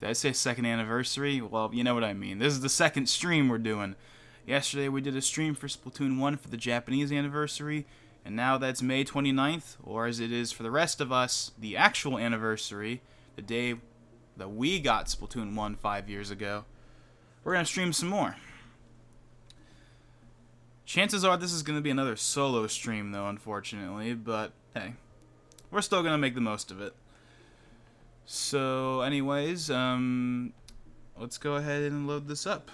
Did I say second anniversary? Well, you know what I mean. This is the second stream we're doing. Yesterday we did a stream for Splatoon 1 for the Japanese anniversary, and now that's May 29th, or as it is for the rest of us, the actual anniversary, the day that we got Splatoon 1 5 years ago. We're going to stream some more. Chances are this is going to be another solo stream, though, unfortunately, but hey, we're still going to make the most of it. So, anyways, let's go ahead and load this up.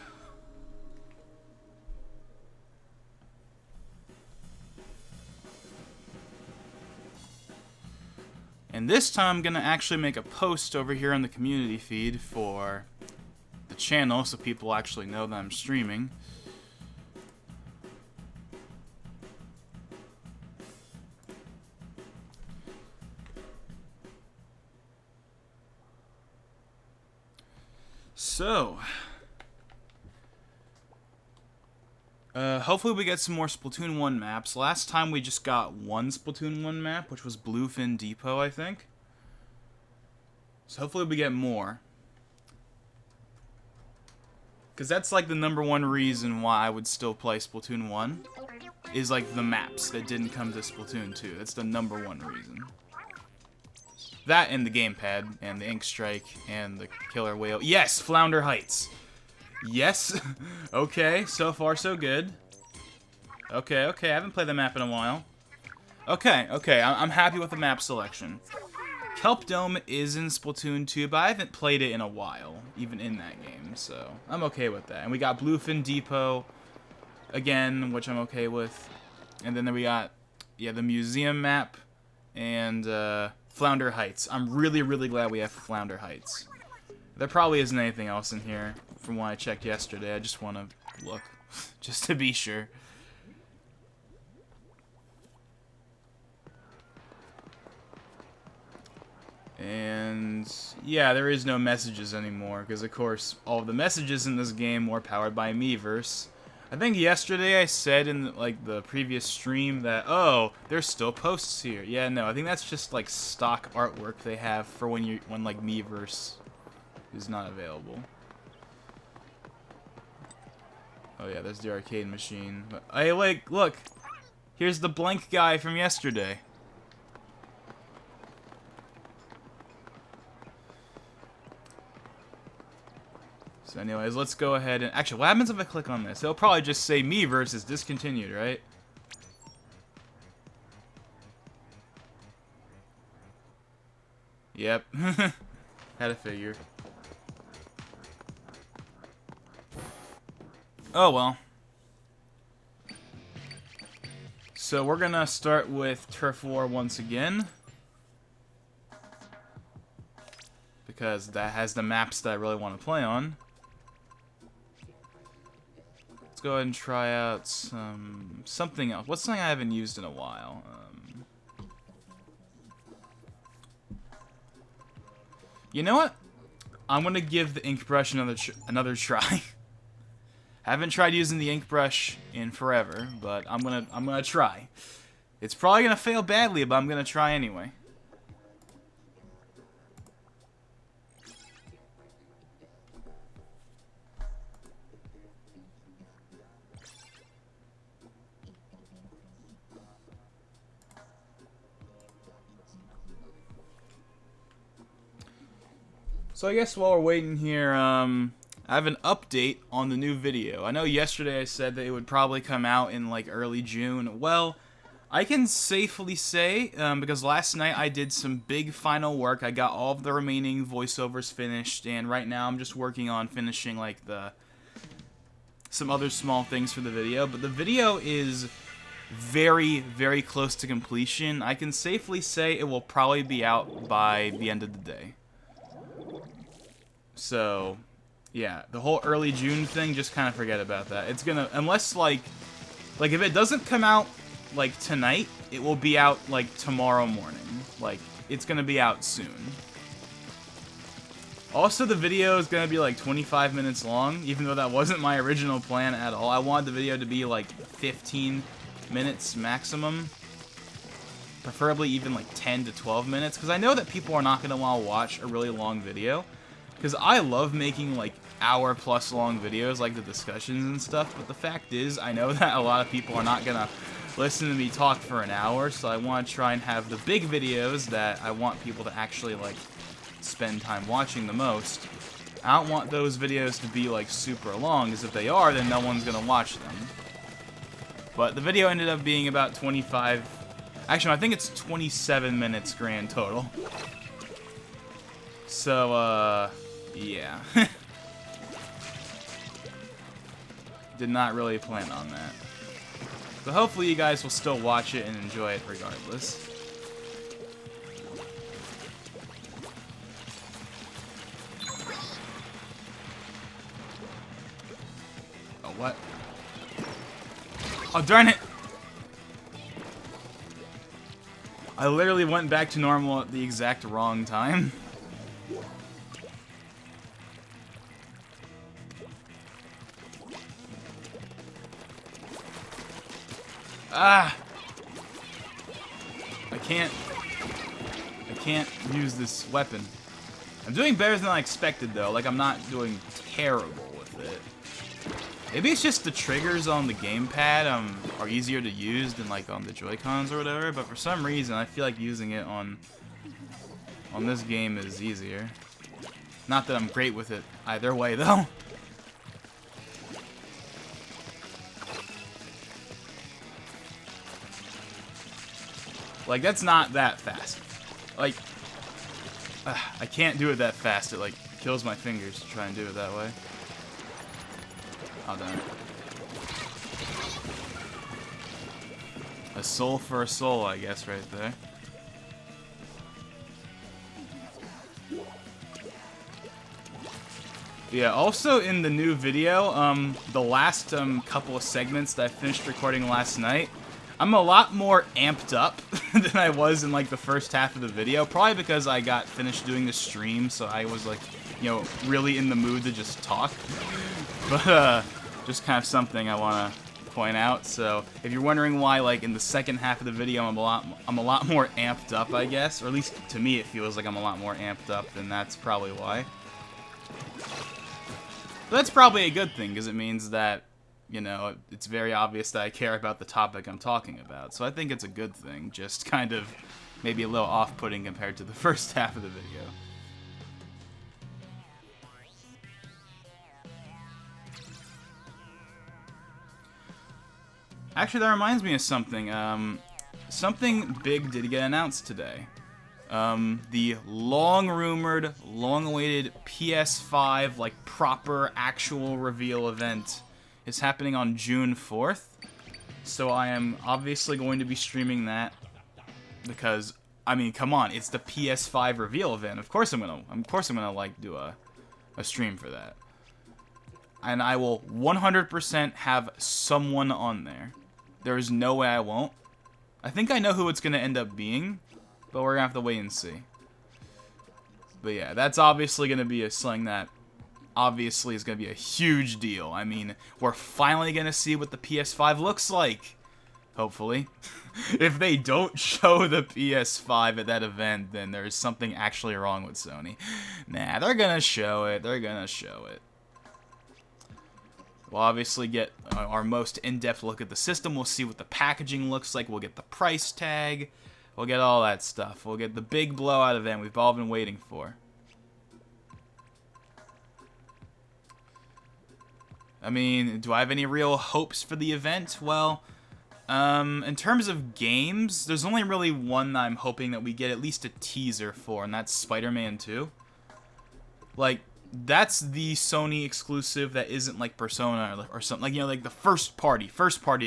And this time I'm going to actually make a post over here on the community feed for the channel so people actually know that I'm streaming. So, hopefully we get some more Splatoon 1 maps. Last time we just got one Splatoon 1 map, which was Bluefin Depot, I think. So hopefully we get more. Because that's like the #1 reason why I would still play Splatoon 1. Is like the maps that didn't come to Splatoon 2. That's the #1 reason. That and the gamepad, and the ink strike, and the killer whale. Yes, Flounder Heights. Yes. Okay, so far so good. Okay, I haven't played the map in a while. Okay, I'm happy with the map selection. Kelp Dome is in Splatoon 2, but I haven't played it in a while, even in that game, so I'm okay with that. And we got Bluefin Depot again, which I'm okay with. And then we got, yeah, the museum map, and, Flounder Heights. I'm really, really glad we have Flounder Heights. There probably isn't anything else in here from when I checked yesterday. I just want to look, just to be sure. And, yeah, there is no messages anymore, because, of course, all of the messages in this game were powered by Miiverse. I think yesterday I said in like the previous stream that, oh, there's still posts here. Yeah, no, I think that's just like stock artwork they have for when like Miiverse is not available. Oh yeah, there's the arcade machine. But, hey, like, look, here's the blank guy from yesterday. So anyways, let's go ahead and... Actually, what happens if I click on this? It'll probably just say Miiverse is discontinued, right? Yep. Had to figure. Oh, well. So we're gonna start with Turf War once again. Because that has the maps that I really want to play on. Let's go ahead and try out something else. What's something I haven't used in a while? You know what? I'm gonna give the ink brush another try. Haven't tried using the ink brush in forever, but I'm gonna try. It's probably gonna fail badly, but I'm gonna try anyway. So I guess while we're waiting here, I have an update on the new video. I know yesterday I said that it would probably come out in like early June. Well, I can safely say, because last night I did some big final work. I got all of the remaining voiceovers finished, and right now I'm just working on finishing like some other small things for the video. But the video is very, very close to completion. I can safely say it will probably be out by the end of the day. So, yeah, the whole early June thing, just kind of forget about that. It's gonna, unless, like if it doesn't come out, like, tonight, it will be out, like, tomorrow morning. Like, it's gonna be out soon. Also, the video is gonna be, like, 25 minutes long, even though that wasn't my original plan at all. I wanted the video to be, like, 15 minutes maximum. Preferably even, like, 10 to 12 minutes, because I know that people are not gonna want to watch a really long video. Because I love making, like, hour-plus long videos, like the discussions and stuff, but the fact is, I know that a lot of people are not gonna listen to me talk for an hour, so I want to try and have the big videos that I want people to actually, like, spend time watching the most. I don't want those videos to be, like, super long, because if they are, then no one's gonna watch them. But the video ended up being about 25... Actually, I think it's 27 minutes grand total. So, yeah. Did not really plan on that. So hopefully you guys will still watch it and enjoy it regardless. Oh, what? Oh, darn it! I literally went back to normal at the exact wrong time. Ah! I can't use this weapon. I'm doing better than I expected, though. Like, I'm not doing terrible with it. Maybe it's just the triggers on the gamepad are easier to use than, like, on the Joy-Cons or whatever, but for some reason, I feel like using it on this game is easier. Not that I'm great with it either way, though. Like, that's not that fast. Like, I can't do it that fast. It, like, kills my fingers to try and do it that way. Oh, darn it. A soul for a soul, I guess, right there. Yeah, also in the new video, the last couple of segments that I finished recording last night, I'm a lot more amped up than I was in, like, the first half of the video. Probably because I got finished doing the stream, so I was, like, you know, really in the mood to just talk. But, just kind of something I want to point out. So, if you're wondering why, like, in the second half of the video I'm a lot more amped up, I guess. Or at least, to me, it feels like I'm a lot more amped up, then that's probably why. But that's probably a good thing, because it means that, you know, it's very obvious that I care about the topic I'm talking about. So I think it's a good thing, just kind of maybe a little off-putting compared to the first half of the video. Actually, that reminds me of something. Something big did get announced today. The long-rumored, long-awaited PS5, like, proper, actual reveal event is happening on June 4th. So I am obviously going to be streaming that because, I mean, come on, it's the PS5 reveal event. Of course I'm gonna like do a stream for that. And I will 100% have someone on there. There is no way I won't. I think I know who it's gonna end up being, but we're gonna have to wait and see. But yeah, that's obviously gonna be a sling that obviously is going to be a huge deal. I mean, we're finally going to see what the PS5 looks like. Hopefully. If they don't show the PS5 at that event, then there's something actually wrong with Sony. Nah, they're going to show it. They're going to show it. We'll obviously get our most in-depth look at the system. We'll see what the packaging looks like. We'll get the price tag. We'll get all that stuff. We'll get the big blowout event we've all been waiting for. I mean, do I have any real hopes for the event? Well, in terms of games, there's only really one that I'm hoping that we get at least a teaser for, and that's Spider-Man 2. Like, that's the Sony exclusive that isn't like Persona or something. Like, you know, like the first party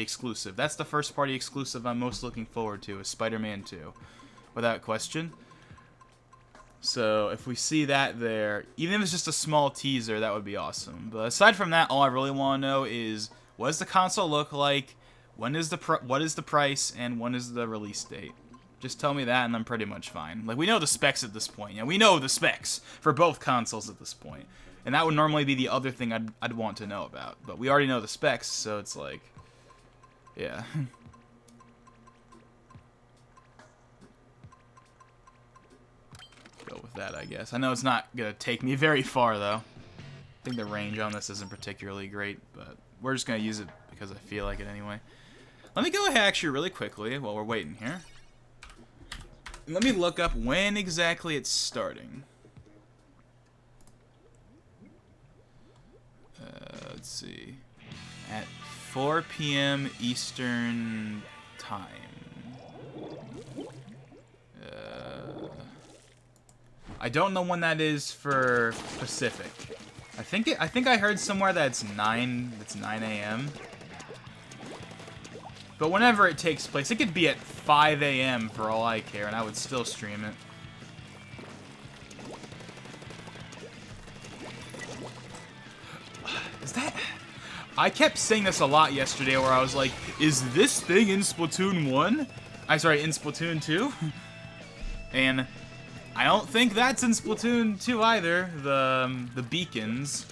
exclusive. That's the first party exclusive I'm most looking forward to, is Spider-Man 2. Without question. So, if we see that there, even if it's just a small teaser, that would be awesome. But aside from that, all I really want to know is, what does the console look like, what is the price, and when is the release date? Just tell me that, and I'm pretty much fine. Like, we know the specs at this point. You know, we know the specs for both consoles at this point. And that would normally be the other thing I'd want to know about. But we already know the specs, so it's like, yeah. Go with that, I guess. I know it's not gonna take me very far, though. I think the range on this isn't particularly great, but we're just gonna use it because I feel like it anyway. Let me go ahead actually really quickly while we're waiting here. Let me look up when exactly it's starting. Let's see. At 4 p.m. Eastern Time. I don't know when that is for Pacific. I think I heard somewhere that it's 9 a.m. But whenever it takes place, it could be at 5 a.m. for all I care, and I would still stream it. Is that... I kept saying this a lot yesterday where I was like, is this thing in Splatoon 1? I'm sorry, in Splatoon 2? And I don't think that's in Splatoon 2 either, the beacons.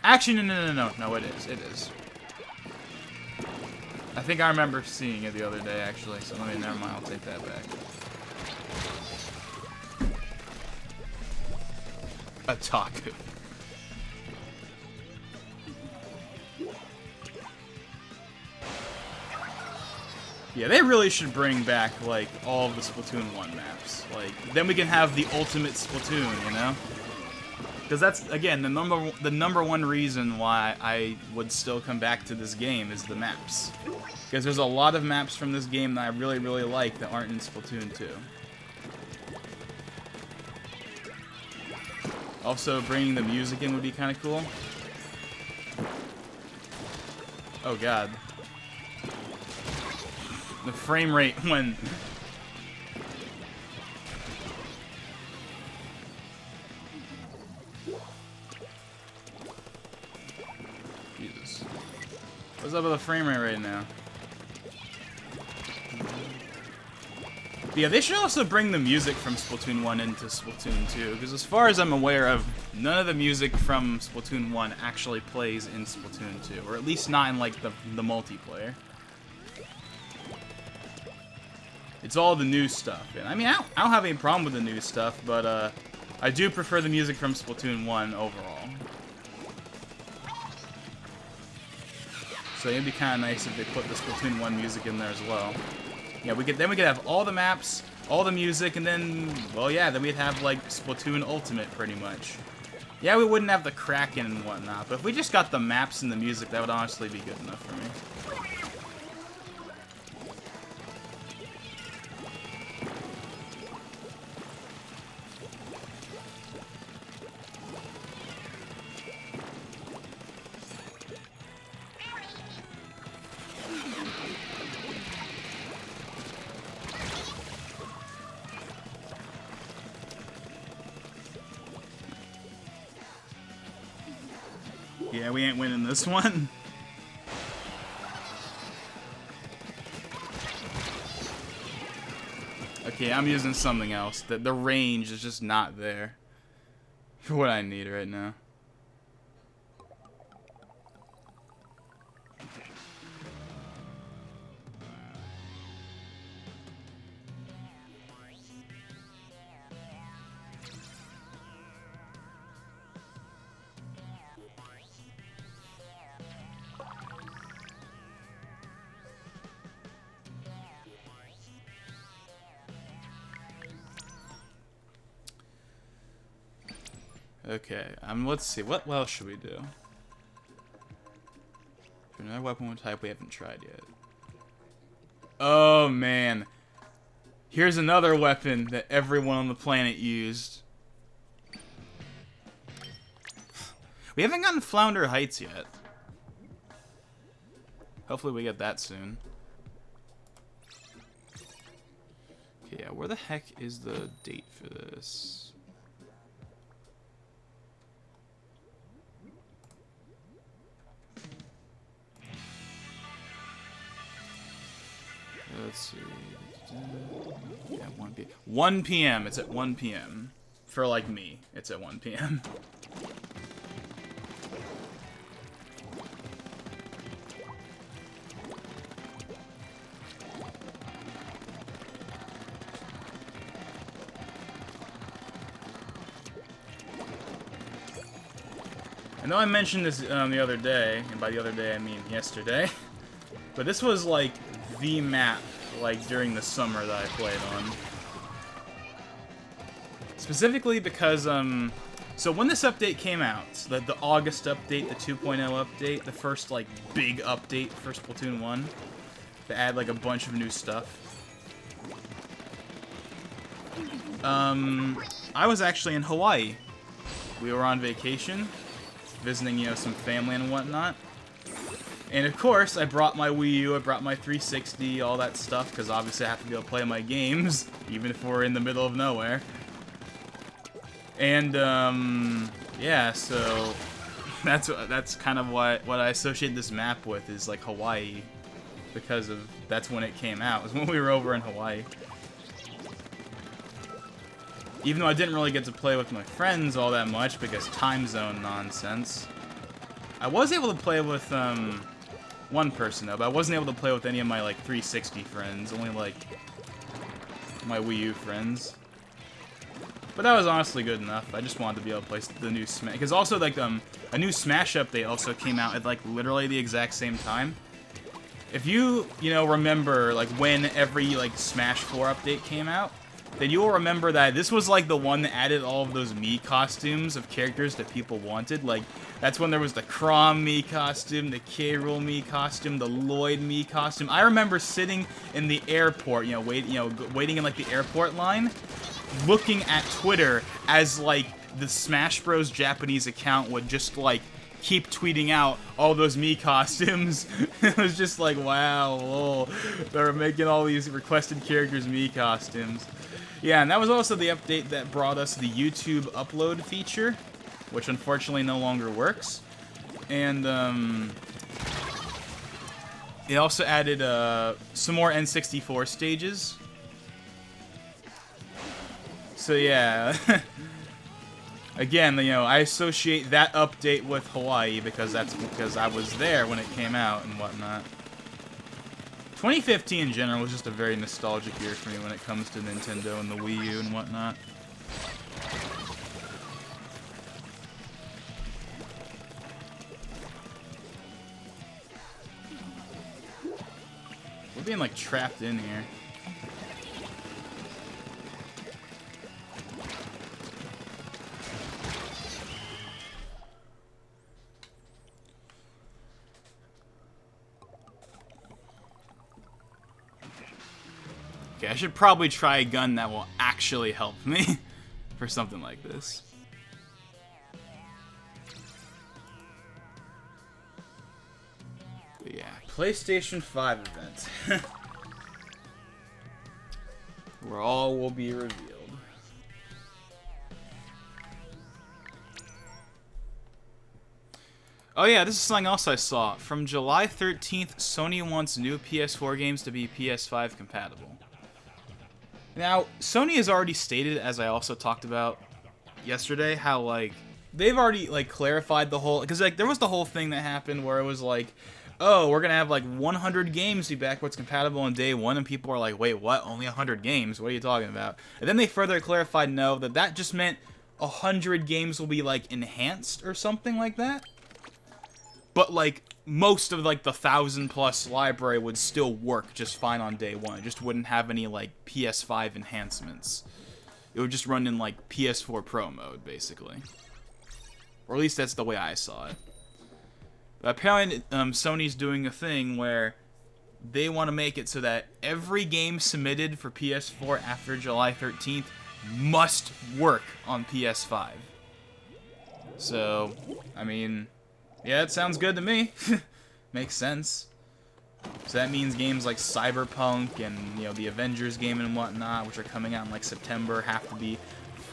Actually, no, it is. I think I remember seeing it the other day, actually, so never mind, I'll take that back. Otaku. Yeah, they really should bring back, like, all of the Splatoon 1 maps. Like, then we can have the ultimate Splatoon, you know? Because that's, again, the number one reason why I would still come back to this game is the maps. Because there's a lot of maps from this game that I really, really like that aren't in Splatoon 2. Also, bringing the music in would be kind of cool. Oh, God. The frame rate when... Jesus. What's up with the frame rate right now? But yeah, they should also bring the music from Splatoon 1 into Splatoon 2, because as far as I'm aware of, none of the music from Splatoon 1 actually plays in Splatoon 2, or at least not in, like, the multiplayer. It's all the new stuff, and I mean, I don't have any problem with the new stuff, but I do prefer the music from Splatoon 1 overall. So it'd be kind of nice if they put the Splatoon 1 music in there as well. Yeah, then we could have all the maps, all the music, and then, well, yeah, then we'd have, like, Splatoon Ultimate, pretty much. Yeah, we wouldn't have the Kraken and whatnot, but if we just got the maps and the music, that would honestly be good enough for me. Yeah, we ain't winning this one. Okay, I'm using something else. The range is just not there for what I need right now. Okay, let's see. What else should we do? Another weapon with type we haven't tried yet. Oh, man. Here's another weapon that everyone on the planet used. We haven't gotten Flounder Heights yet. Hopefully we get that soon. Okay, yeah, where the heck is the date for this? Let's see. Yeah, 1 p.m. 1 p.m. It's at 1 p.m. For, like, me. It's at 1 p.m. know I mentioned this the other day, and by the other day I mean yesterday, but this was like the map like during the summer that I played on. Specifically because so when this update came out, the August update, the 2.0 update, the first like big update for Splatoon 1, to add like a bunch of new stuff. I was actually in Hawaii. We were on vacation, visiting, you know, some family and whatnot. And of course, I brought my Wii U, I brought my 360, all that stuff, because obviously I have to be able to play my games, even if we're in the middle of nowhere. And, yeah, so that's kind of what I associate this map with, is like Hawaii, because of, that's when it came out, was when we were over in Hawaii. Even though I didn't really get to play with my friends all that much because time zone nonsense. I was able to play with one person though, but I wasn't able to play with any of my like 360 friends, only like my Wii U friends. But that was honestly good enough. I just wanted to be able to play the new Smash, because also like a new Smash update also came out at like literally the exact same time. If you know, remember like when every like Smash 4 update came out, then you will remember that this was like the one that added all of those Mii costumes of characters that people wanted. Like, that's when there was the Chrom Mii costume, the K. Rool Mii costume, the Lloyd Mii costume. I remember sitting in the airport, waiting in like the airport line, looking at Twitter as like the Smash Bros. Japanese account would just like keep tweeting out all those Mii costumes. It was just like, wow, lol. They're making all these requested characters Mii costumes. Yeah, and that was also the update that brought us the YouTube upload feature, which unfortunately no longer works. And it also added some more N64 stages. So yeah, again, you know, I associate that update with Hawaii because I was there when it came out and whatnot. 2015 in general was just a very nostalgic year for me when it comes to Nintendo and the Wii U and whatnot. We're being like trapped in here. Okay, I should probably try a gun that will actually help me for something like this. But yeah, PlayStation 5 event. Where all will be revealed. Oh yeah, this is something else I saw. From July 13th, Sony wants new PS4 games to be PS5 compatible. Now, Sony has already stated, as I also talked about yesterday, how, like, they've already, like, clarified the whole... Because, like, there was the whole thing that happened where it was like, oh, we're going to have, like, 100 games be backwards compatible on day one, and people are like, wait, what? Only 100 games? What are you talking about? And then they further clarified, no, that just meant 100 games will be, like, enhanced or something like that. But, like, most of, like, the 1,000+ library would still work just fine on day one. It just wouldn't have any, like, PS5 enhancements. It would just run in, like, PS4 Pro mode, basically. Or at least that's the way I saw it. But apparently, Sony's doing a thing where they want to make it so that every game submitted for PS4 after July 13th must work on PS5. So, I mean... yeah, it sounds good to me. Makes sense. So that means games like Cyberpunk and, you know, the Avengers game and whatnot, which are coming out in like September, have to be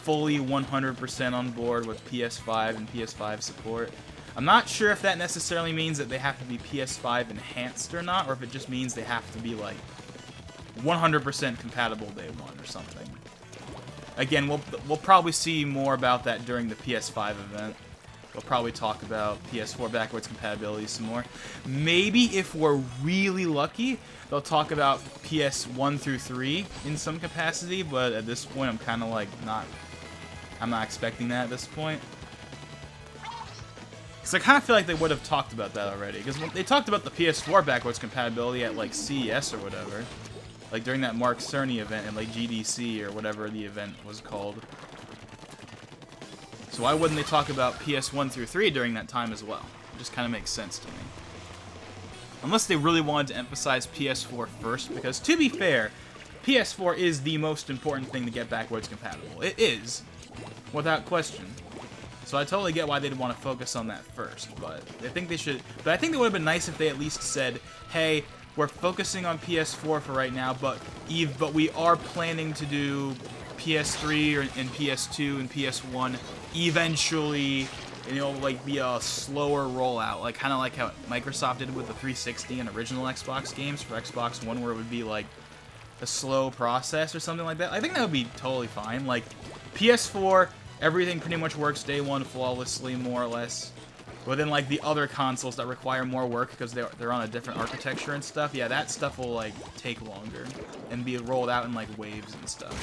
fully 100% on board with PS5 and PS5 support. I'm not sure if that necessarily means that they have to be PS5 enhanced or not, or if it just means they have to be like 100% compatible day one or something. Again, we'll probably see more about that during the PS5 event. We'll probably talk about PS4 backwards compatibility some more. Maybe if we're really lucky, they'll talk about PS1 through 3 in some capacity, but at this point I'm kind of like I'm not expecting that at this point. Because I kind of feel like they would have talked about that already. Because they talked about the PS4 backwards compatibility at, like, CES or whatever. Like, during that Mark Cerny event and, like, GDC or whatever the event was called. So why wouldn't they talk about PS1 through 3 during that time as well? It just kind of makes sense to me. Unless they really wanted to emphasize PS4 first, because, to be fair, PS4 is the most important thing to get backwards compatible. It is, without question. So I totally get why they'd want to focus on that first, but I think they should. But I think it would have been nice if they at least said, "Hey, we're focusing on PS4 for right now, but we are planning to do PS3 and PS2 and PS1 eventually." You know, like be a slower rollout, like kind of like how Microsoft did with the 360 and original Xbox games for Xbox One, where it would be like a slow process or something like that. I think that would be totally fine. Like PS4. Everything pretty much works day one flawlessly, more or less. But then, like, the other consoles that require more work because they're on a different architecture and stuff, yeah, that stuff will, like, take longer and be rolled out in, like, waves and stuff.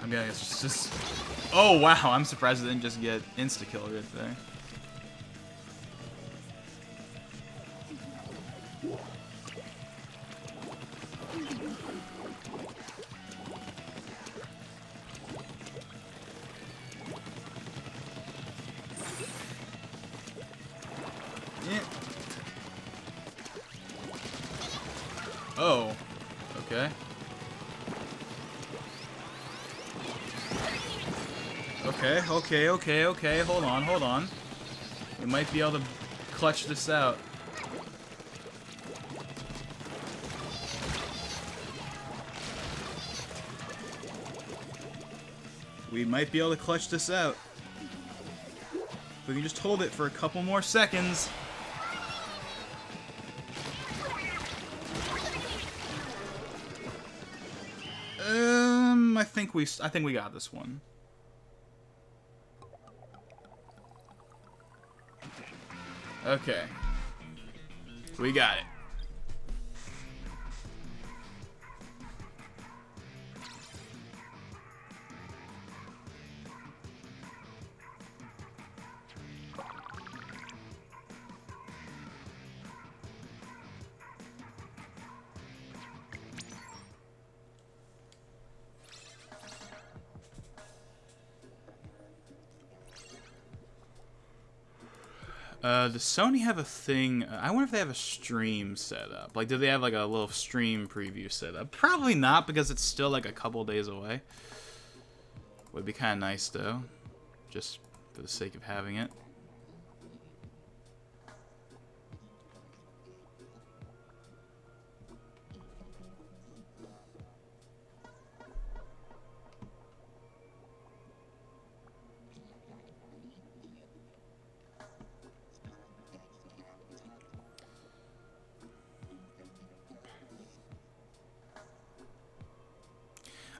I mean, it's just... Oh, wow, I'm surprised it didn't just get insta-kill right there. Oh, okay. Okay. Hold on. We might be able to clutch this out. We might be able to clutch this out. We can just hold it for a couple more seconds. I think we got this one. Okay. We got it. Does Sony have a thing? I wonder if they have a stream set up. Like, do they have like a little stream preview set up? Probably not, because it's still like a couple days away. Would be kind of nice though, just for the sake of having it.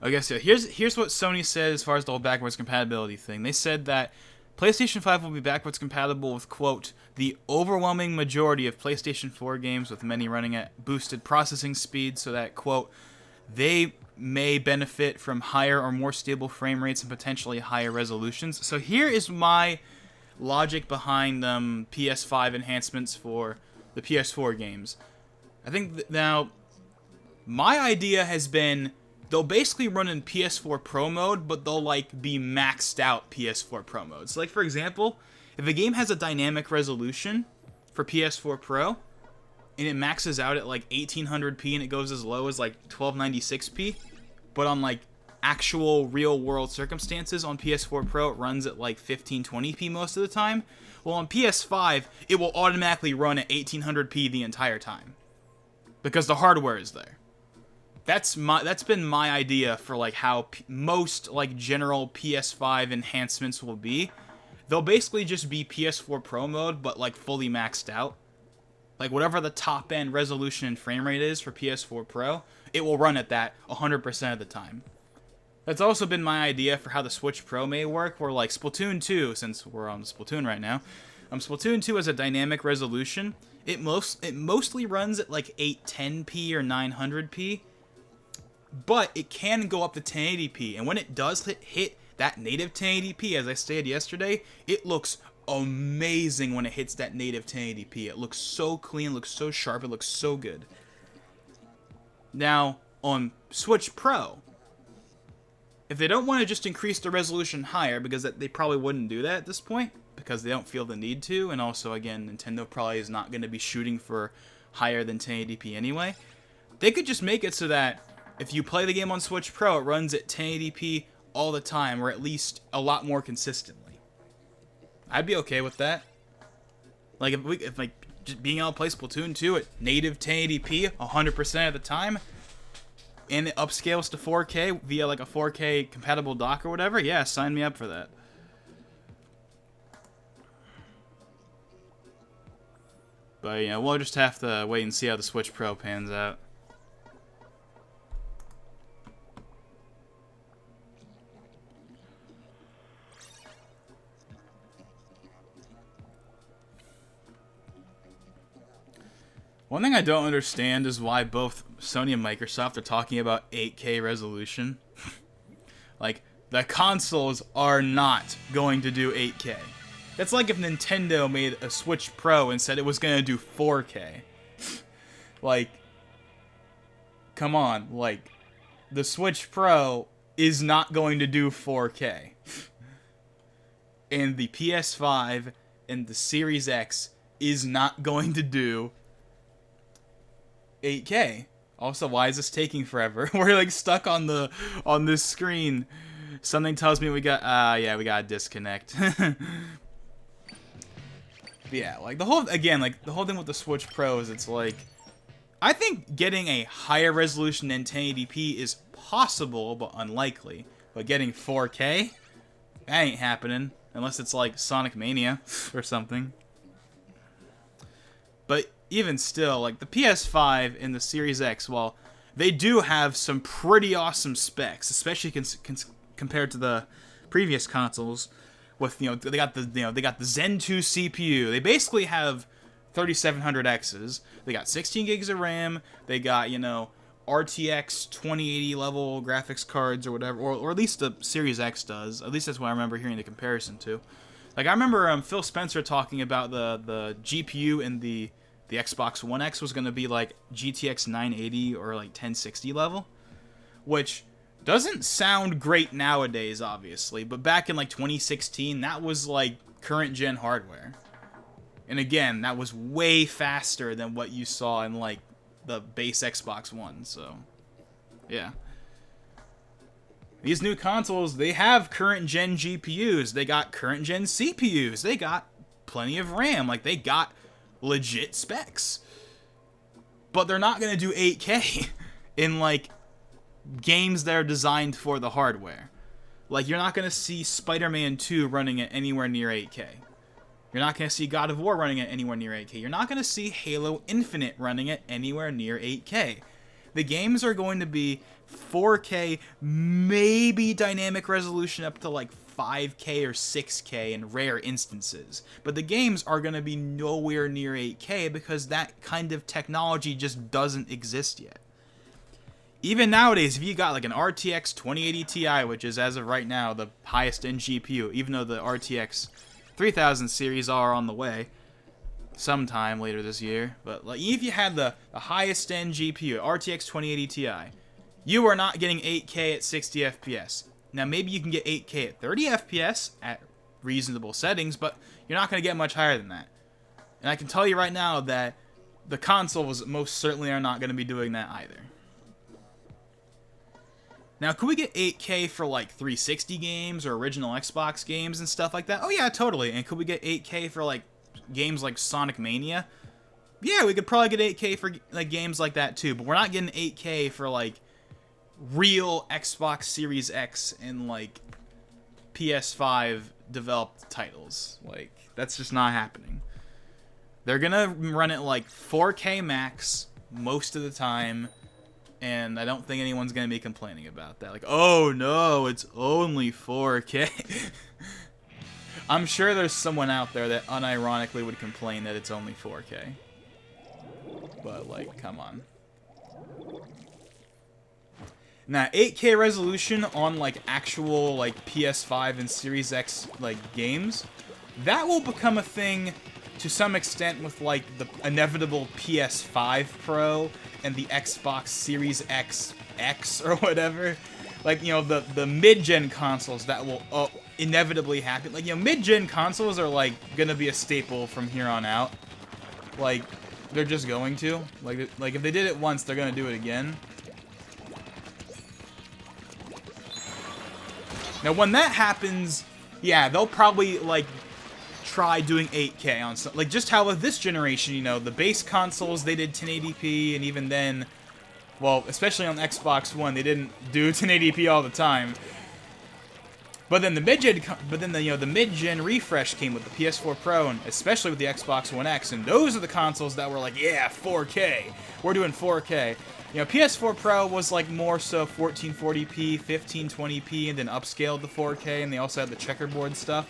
I guess, yeah, here's what Sony said as far as the whole backwards compatibility thing. They said that PlayStation 5 will be backwards compatible with, quote, the overwhelming majority of PlayStation 4 games, with many running at boosted processing speeds, so that, quote, they may benefit from higher or more stable frame rates and potentially higher resolutions. So here is my logic behind PS5 enhancements for the PS4 games. I think now, my idea has been, they'll basically run in PS4 Pro mode, but they'll like be maxed out PS4 Pro mode. So like, for example, if a game has a dynamic resolution for PS4 Pro, and it maxes out at like 1800p and it goes as low as like 1296p, but on like actual real world circumstances on PS4 Pro it runs at like 1520p most of the time, well on PS5 it will automatically run at 1800p the entire time because the hardware is there. That's been my idea for like how most like general PS5 enhancements will be. They'll basically just be PS4 Pro mode, but like fully maxed out. Like whatever the top end resolution and frame rate is for PS4 Pro, it will run at that 100% of the time. That's also been my idea for how the Switch Pro may work, where like Splatoon 2, since we're on Splatoon right now, Splatoon 2 has a dynamic resolution. It mostly runs at like 810p or 900p, but it can go up to 1080p. And when it does hit that native 1080p, as I stated yesterday, it looks amazing when it hits that native 1080p. It looks so clean, looks so sharp, it looks so good. Now, on Switch Pro, if they don't want to just increase the resolution higher, because they probably wouldn't do that at this point, because they don't feel the need to, and also, again, Nintendo probably is not going to be shooting for higher than 1080p anyway, they could just make it so that if you play the game on Switch Pro, it runs at 1080p all the time, or at least a lot more consistently. I'd be okay with that. Like, if just being able to play Splatoon 2 at native 1080p 100% of the time, and it upscales to 4K via like a 4K compatible dock or whatever, yeah, sign me up for that. But, you know, we'll just have to wait and see how the Switch Pro pans out. One thing I don't understand is why both Sony and Microsoft are talking about 8K resolution. Like, the consoles are not going to do 8K. That's like if Nintendo made a Switch Pro and said it was going to do 4K. Like, come on. Like, the Switch Pro is not going to do 4K. And the PS5 and the Series X is not going to do 8K. Also, why is this taking forever? We're like stuck on this screen. Something tells me we got we got to disconnect. Yeah, like the whole thing with the Switch Pro is it's like, I think getting a higher resolution than 1080p is possible but unlikely. But getting 4K, that ain't happening unless it's like Sonic Mania or something. But even still, like the PS5 and the Series X, well, they do have some pretty awesome specs, especially compared to the previous consoles. With, you know, they got the Zen 2 CPU. They basically have 3700Xs. They got 16 gigs of RAM. They got, you know, RTX 2080 level graphics cards or whatever, or at least the Series X does. At least that's what I remember hearing the comparison to. Like, I remember Phil Spencer talking about the GPU in the Xbox One X was going to be like GTX 980 or like 1060 level, which doesn't sound great nowadays, obviously, but back in like 2016, that was like current gen hardware. And again, that was way faster than what you saw in like the base Xbox One, so yeah. These new consoles, they have current gen GPUs, they got current gen CPUs, they got plenty of RAM, like they got legit specs. But they're not going to do 8K in like games that are designed for the hardware. Like, you're not going to see Spider-Man 2 running at anywhere near 8K. You're not going to see God of War running at anywhere near 8K. You're not going to see Halo Infinite running at anywhere near 8K. The games are going to be 4K, maybe dynamic resolution up to like 5K or 6K in rare instances. But the games are going to be nowhere near 8K because that kind of technology just doesn't exist yet. Even nowadays, if you got like an RTX 2080 Ti, which is as of right now the highest end GPU, even though the RTX 3000 series are on the way sometime later this year, but like if you had the highest end GPU, RTX 2080 Ti, you are not getting 8K at 60 FPS. Now maybe you can get 8K at 30 FPS at reasonable settings, but you're not going to get much higher than that. And I can tell you right now that the consoles most certainly are not going to be doing that either. Now, could we get 8K for like 360 games or original Xbox games and stuff like that? Oh yeah, totally. And could we get 8K for like games like Sonic Mania? Yeah, we could probably get 8K for like games like that too. But we're not getting 8K for like real Xbox Series X and like PS5 developed titles. Like, that's just not happening. They're gonna run it like 4K max most of the time. And I don't think anyone's going to be complaining about that. Like, oh no, it's only 4K. I'm sure there's someone out there that unironically would complain that it's only 4K. But, like, come on. Now, 8K resolution on, like, actual, like, PS5 and Series X, like, games, that will become a thing to some extent with, like, the inevitable PS5 Pro and the Xbox Series X or whatever. Like, you know, the mid-gen consoles that will inevitably happen. Like, you know, mid-gen consoles are, like, gonna be a staple from here on out. Like, they're just going to. Like, if they did it once, they're gonna do it again. Now, when that happens, yeah, they'll probably, like, try doing 8K on some, like, just how with this generation, you know, the base consoles, they did 1080p, and even then, well, especially on Xbox One, they didn't do 1080p all the time. But then the mid-gen refresh came with the PS4 Pro, and especially with the Xbox One X, and those are the consoles that were like, yeah, 4K, we're doing 4K. You know, PS4 Pro was like more so 1440p, 1520p, and then upscaled to 4K, and they also had the checkerboard stuff.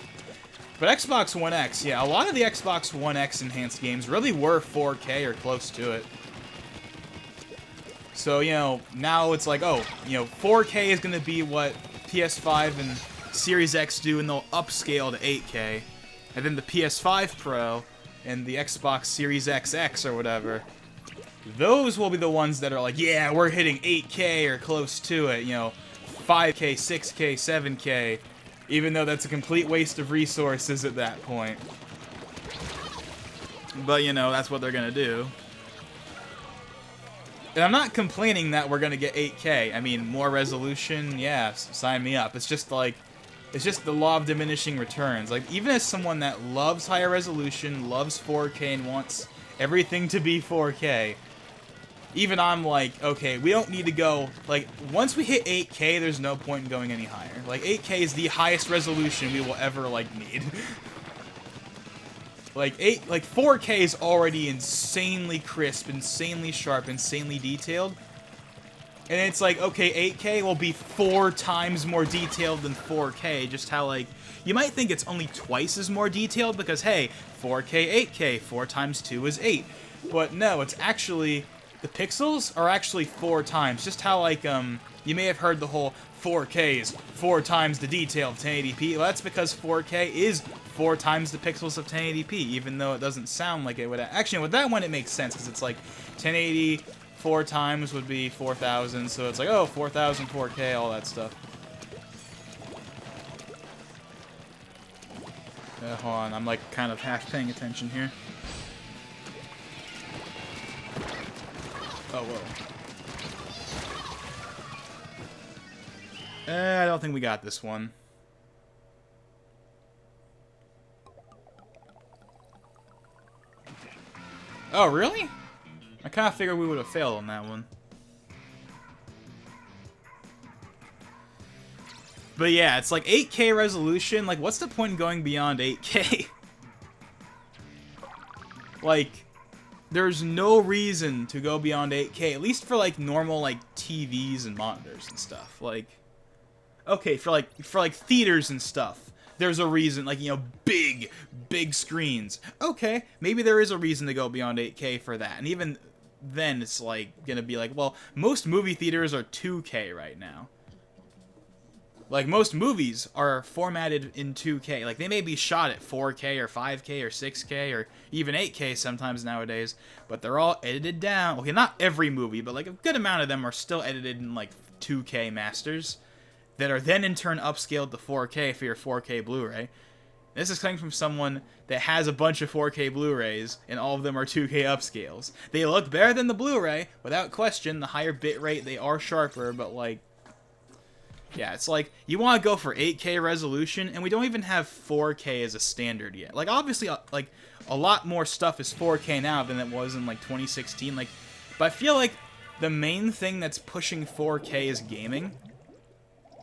But Xbox One X, yeah, a lot of the Xbox One X enhanced games really were 4K or close to it. So, you know, now it's like, oh, you know, 4K is going to be what PS5 and Series X do, and they'll upscale to 8K. And then the PS5 Pro and the Xbox Series XX or whatever, those will be the ones that are like, yeah, we're hitting 8K or close to it, you know, 5K, 6K, 7K, even though that's a complete waste of resources at that point. But, you know, that's what they're gonna do. And I'm not complaining that we're gonna get 8K. I mean, more resolution, yeah, sign me up. It's just like, it's just the law of diminishing returns. Like, even as someone that loves higher resolution, loves 4K, and wants everything to be 4K, even I'm like, okay, we don't need to go, like, once we hit 8K, there's no point in going any higher. Like, 8K is the highest resolution we will ever, like, need. Like, 4K is already insanely crisp, insanely sharp, insanely detailed. And it's like, okay, 8K will be 4 times more detailed than 4K, just how, like, you might think it's only twice as more detailed because, hey, 4K, 8K, 4 times 2 is 8. But no, it's actually, the pixels are actually 4 times, just how, like, you may have heard the whole 4K is 4 times the detail of 1080p. Well, that's because 4K is 4 times the pixels of 1080p, even though it doesn't sound like it would. Actually, with that one, it makes sense, because it's like 1080, 4 times would be 4,000, so it's like, oh, 4,000, 4K, all that stuff. Hold on, I'm like kind of half paying attention here. Oh, whoa. I don't think we got this one. Oh, really? I kind of figured we would have failed on that one. But yeah, it's like 8K resolution. Like, what's the point in going beyond 8K? Like, there's no reason to go beyond 8K, at least for like normal like TVs and monitors and stuff. Like, okay, for like theaters and stuff, there's a reason, like, you know, big screens. Okay, maybe there is a reason to go beyond 8K for that. And even then, it's like gonna be like, well, most movie theaters are 2K right now. Like, most movies are formatted in 2K. Like, they may be shot at 4K or 5K or 6K or even 8K sometimes nowadays, but they're all edited down. Okay, not every movie, but like a good amount of them are still edited in like 2K masters that are then in turn upscaled to 4K for your 4K Blu-ray. This is coming from someone that has a bunch of 4K Blu-rays, and all of them are 2K upscales. They look better than the Blu-ray, without question. The higher bitrate, they are sharper, but like, yeah, it's like, you want to go for 8K resolution, and we don't even have 4K as a standard yet. Like, obviously, like, a lot more stuff is 4K now than it was in, like, 2016. Like, but I feel like the main thing that's pushing 4K is gaming,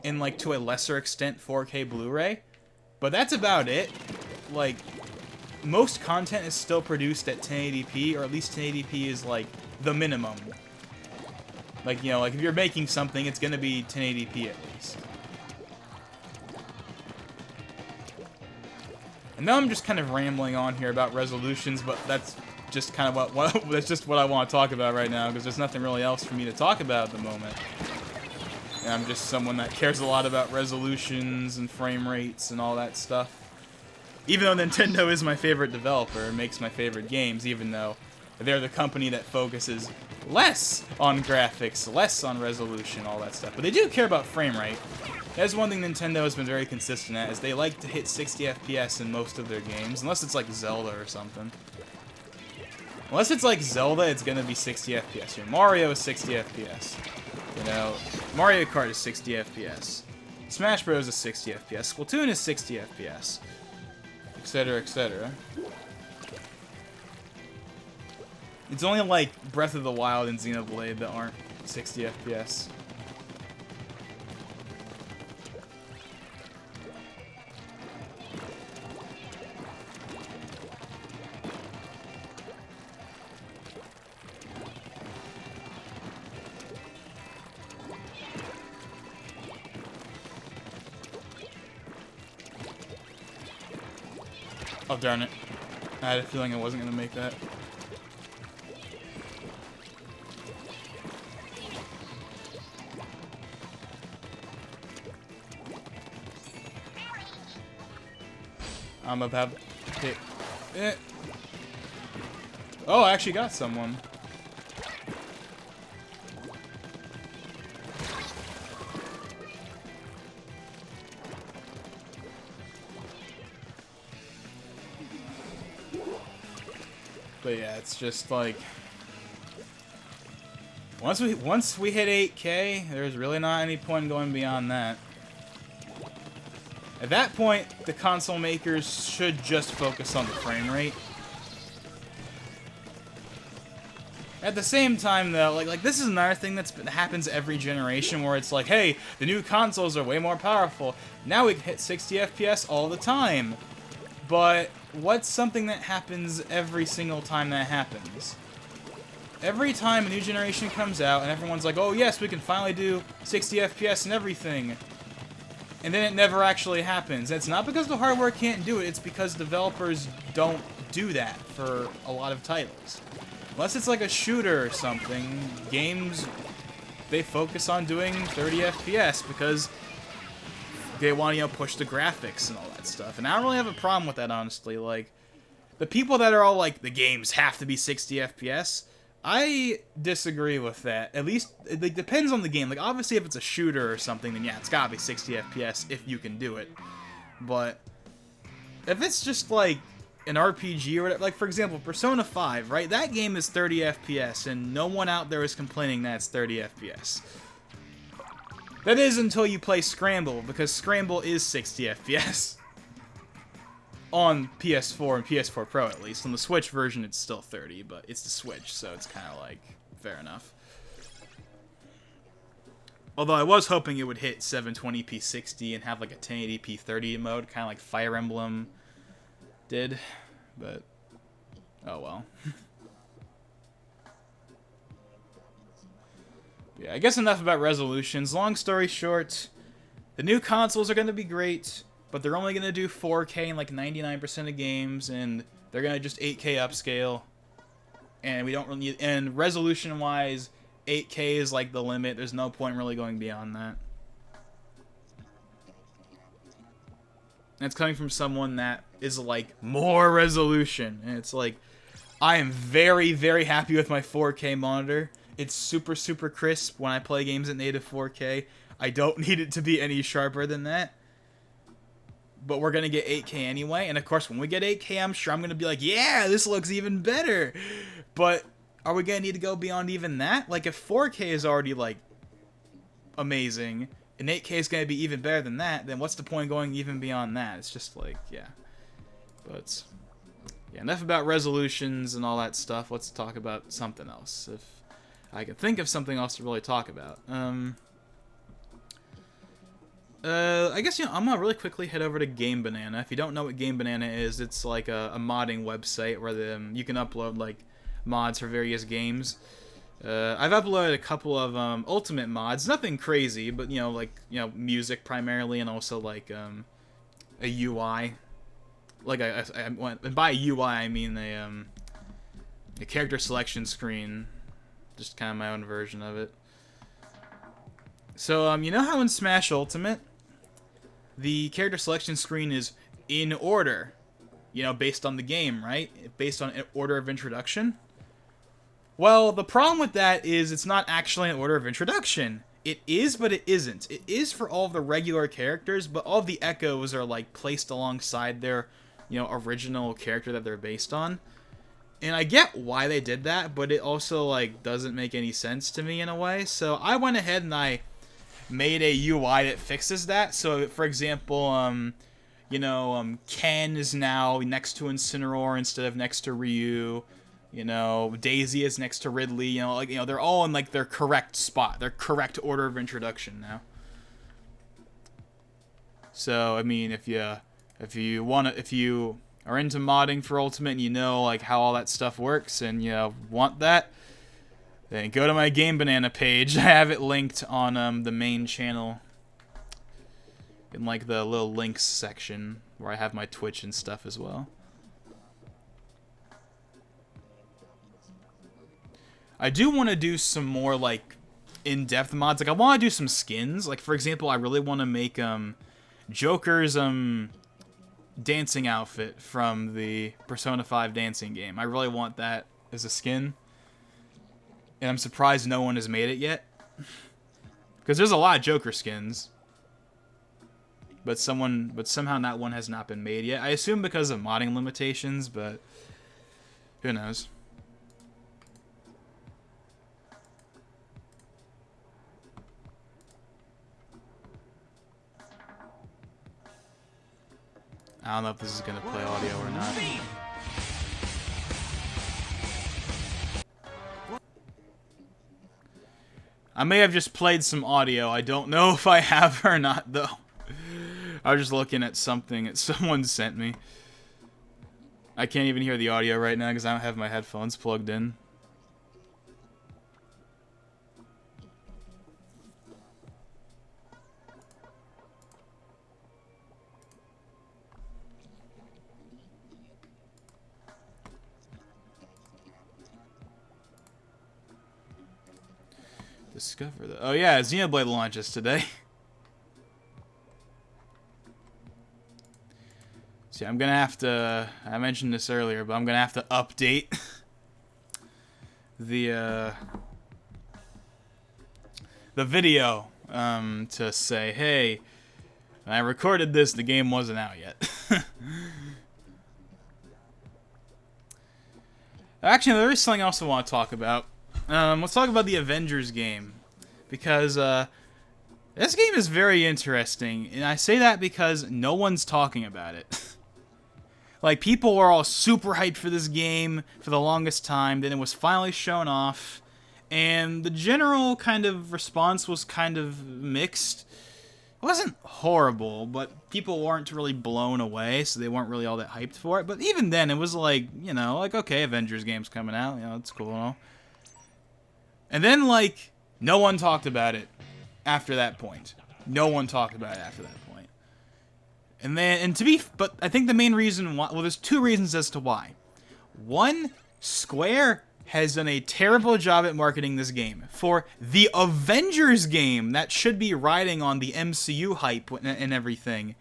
and, like, to a lesser extent, 4K Blu-ray. But that's about it. Like, most content is still produced at 1080p, or at least 1080p is, like, the minimum. Like, you know, like, if you're making something, it's gonna be 1080p at least. I know I'm just kind of rambling on here about resolutions, but that's just kind of that's just what I want to talk about right now, because there's nothing really else for me to talk about at the moment. And I'm just someone that cares a lot about resolutions and frame rates and all that stuff. Even though Nintendo is my favorite developer and makes my favorite games, even though they're the company that focuses less on graphics, less on resolution, all that stuff. But they do care about frame rate. That's one thing Nintendo has been very consistent at, is they like to hit 60 FPS in most of their games, unless it's like Zelda or something. Unless it's like Zelda, it's gonna be 60 FPS. Here, Mario is 60 FPS. You know, Mario Kart is 60 FPS. Smash Bros is 60 FPS. Splatoon is 60 FPS. Etc., etc. It's only like Breath of the Wild and Xenoblade that aren't 60 FPS. Oh, darn it. I had a feeling I wasn't going to make that. I'm about to hit it. Oh, I actually got someone. But yeah, it's just like once we hit 8K, there's really not any point in going beyond that. At that point, the console makers should just focus on the frame rate. At the same time, though, like this is another thing that happens every generation, where it's like, hey, the new consoles are way more powerful. Now we can hit 60 FPS all the time. But what's something that happens every single time that happens? Every time a new generation comes out and everyone's like, oh yes, we can finally do 60 FPS and everything. And then it never actually happens. It's not because the hardware can't do it, it's because developers don't do that for a lot of titles. Unless it's like a shooter or something, games, they focus on doing 30 FPS because they want to, you know, push the graphics and all that stuff. And I don't really have a problem with that, honestly. Like, the people that are all like, the games have to be 60 FPS, I disagree with that. At least, it depends on the game. Like, obviously, if it's a shooter or something, then yeah, it's gotta be 60 FPS if you can do it. But if it's just like an RPG or whatever, like, for example, Persona 5, right? That game is 30 FPS, and no one out there is complaining that it's 30 FPS. That is until you play Scramble, because Scramble is 60 FPS. On PS4 and PS4 Pro, at least. On the Switch version, it's still 30, but it's the Switch, so it's kind of like, fair enough. Although I was hoping it would hit 720p 60 and have like a 1080p 30 mode, kind of like Fire Emblem did, but oh well. Yeah, I guess enough about resolutions. Long story short, the new consoles are going to be great, but they're only going to do 4K in like 99% of games, and they're going to just 8K upscale. And we don't really need, and resolution-wise, 8K is like the limit. There's no point really going beyond that. And it's coming from someone that is like, more resolution. And it's like, I am very, very happy with my 4K monitor. It's super, super crisp when I play games at native 4K. I don't need it to be any sharper than that. But we're going to get 8K anyway. And of course, when we get 8K, I'm sure I'm going to be like, yeah, this looks even better. But are we going to need to go beyond even that? Like, if 4K is already, like, amazing, and 8K is going to be even better than that, then what's the point of going even beyond that? It's just like, yeah. But, yeah, enough about resolutions and all that stuff. Let's talk about something else. If I can think of something else to really talk about. I guess, you know, I'm going to really quickly head over to Game Banana. If you don't know what Game Banana is, it's like a modding website where you can upload, like, mods for various games. I've uploaded a couple of Ultimate mods, nothing crazy, but, you know, like, you know, music primarily, and also, like, a UI. like and by UI I mean a character selection screen, just kind of my own version of it. So you know how in Smash Ultimate the character selection screen is in order, you know, based on the game, right? Based on order of introduction. Well, the problem with that is it's not actually an order of introduction. It is, but it isn't. It is for all of the regular characters, but all of the echoes are like placed alongside their, you know, original character that they're based on. And I get why they did that, but it also like doesn't make any sense to me in a way. So I went ahead and I made a UI that fixes that. So for example, you know, Ken is now next to Incineroar instead of next to Ryu. You know, Daisy is next to Ridley. You know, like, you know, they're all in like their correct spot, their correct order of introduction now. So I mean, if you are into modding for Ultimate and you know like how all that stuff works and you want that, then go to my Game Banana page. I have it linked on the main channel in like the little links section where I have my Twitch and stuff as well. I do want to do some more like in-depth mods. Like I want to do some skins. Like for example, I really want to make Joker's dancing outfit from the Persona 5 dancing game. I really want that as a skin. And I'm surprised no one has made it yet. Because there's a lot of Joker skins. But somehow that one has not been made yet. I assume because of modding limitations, but who knows. I don't know if this is going to play audio or not. I may have just played some audio. I don't know if I have or not, though. I was just looking at something that someone sent me. I can't even hear the audio right now because I don't have my headphones plugged in. Discover that. Oh yeah, Xenoblade launches today. See, I'm gonna have to. I mentioned this earlier, but I'm gonna have to update the video to say, hey, when I recorded this, the game wasn't out yet. Actually, there is something else I want to talk about. Let's talk about the Avengers game, because this game is very interesting, and I say that because no one's talking about it. Like, people were all super hyped for this game for the longest time, then it was finally shown off, and the general kind of response was kind of mixed. It wasn't horrible, but people weren't really blown away, so they weren't really all that hyped for it. But even then, it was like, you know, like, okay, Avengers game's coming out, you know, it's cool and all. And then, like, no one talked about it after that point. No one talked about it after that point. And then, but I think the main reason why, well, there's two reasons as to why. One, Square has done a terrible job at marketing this game. For the Avengers game that should be riding on the MCU hype and everything,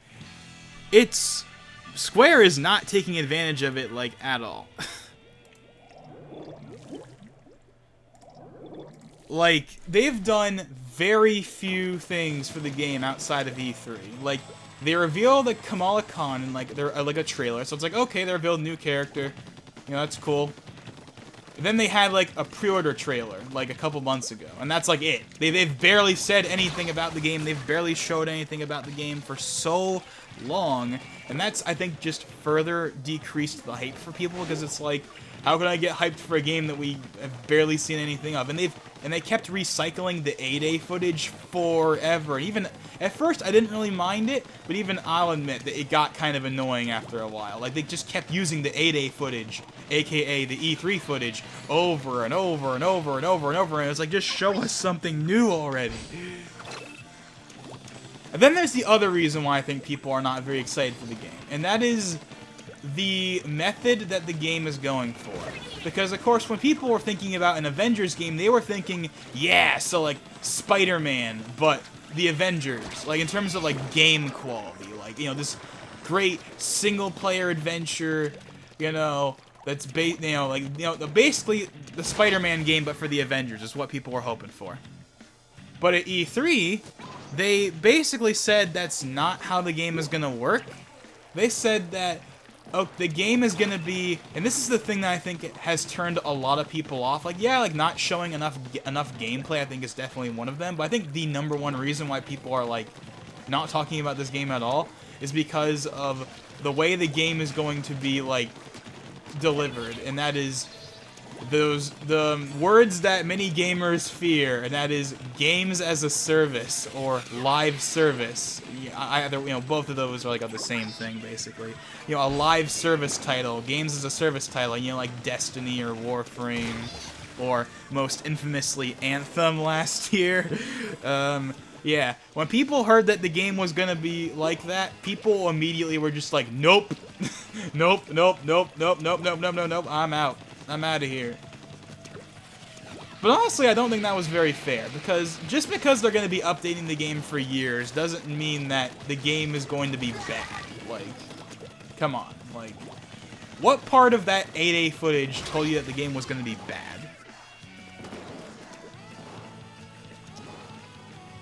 Square is not taking advantage of it, like, at all. Like, they've done very few things for the game outside of E3. Like, they revealed like Kamala Khan in like a trailer, so it's like, okay, they revealed a new character, you know, that's cool. And then they had like a pre-order trailer like a couple months ago, and that's like it. They've barely said anything about the game. They've barely showed anything about the game for so long, and that's, I think, just further decreased the hype for people, because it's like, how can I get hyped for a game that we have barely seen anything of? And they kept recycling the A-Day footage forever. And even at first, I didn't really mind it, but even I'll admit that it got kind of annoying after a while. Like, they just kept using the A-Day footage, aka the E3 footage, over and over and over and over and over. And it's like, just show us something new already. And then there's the other reason why I think people are not very excited for the game, and that is the method that the game is going for. Because, of course, when people were thinking about an Avengers game, they were thinking, yeah, so, like, Spider-Man, but the Avengers. Like, in terms of, like, game quality. Like, you know, this great single-player adventure, you know, that's, basically the Spider-Man game, but for the Avengers, is what people were hoping for. But at E3, they basically said that's not how the game is going to work. They said that the game is going to be, and this is the thing that I think has turned a lot of people off. Like, yeah, like, not showing enough gameplay, I think, is definitely one of them. But I think the #1 reason why people are, like, not talking about this game at all is because of the way the game is going to be, like, delivered. And that is the words that many gamers fear, and that is games as a service or live service. Either, you know, both of those are like the same thing basically. You know, a live service title, games as a service title, you know, like Destiny or Warframe, or most infamously Anthem last year. Yeah, when people heard that the game was gonna be like that, people immediately were just like, nope, nope, nope, nope, nope, nope, nope, nope, nope, nope, I'm out. I'm out of here. But honestly, I don't think that was very fair, because just because they're going to be updating the game for years doesn't mean that the game is going to be bad. Like, come on. Like, what part of that 8A footage told you that the game was going to be bad?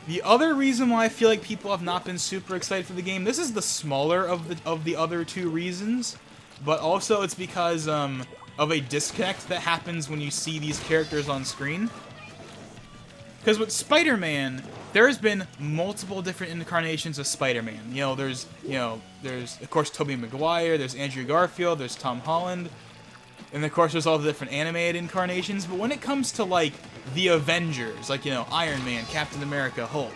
The other reason why I feel like people have not been super excited for the game, this is the smaller of the other two reasons, but also it's because of a disconnect that happens when you see these characters on screen. Because with Spider-Man, there has been multiple different incarnations of Spider-Man. You know, there's of course Tobey Maguire, there's Andrew Garfield, there's Tom Holland, and of course there's all the different animated incarnations. But when it comes to like the Avengers, like, you know, Iron Man, Captain America, Hulk,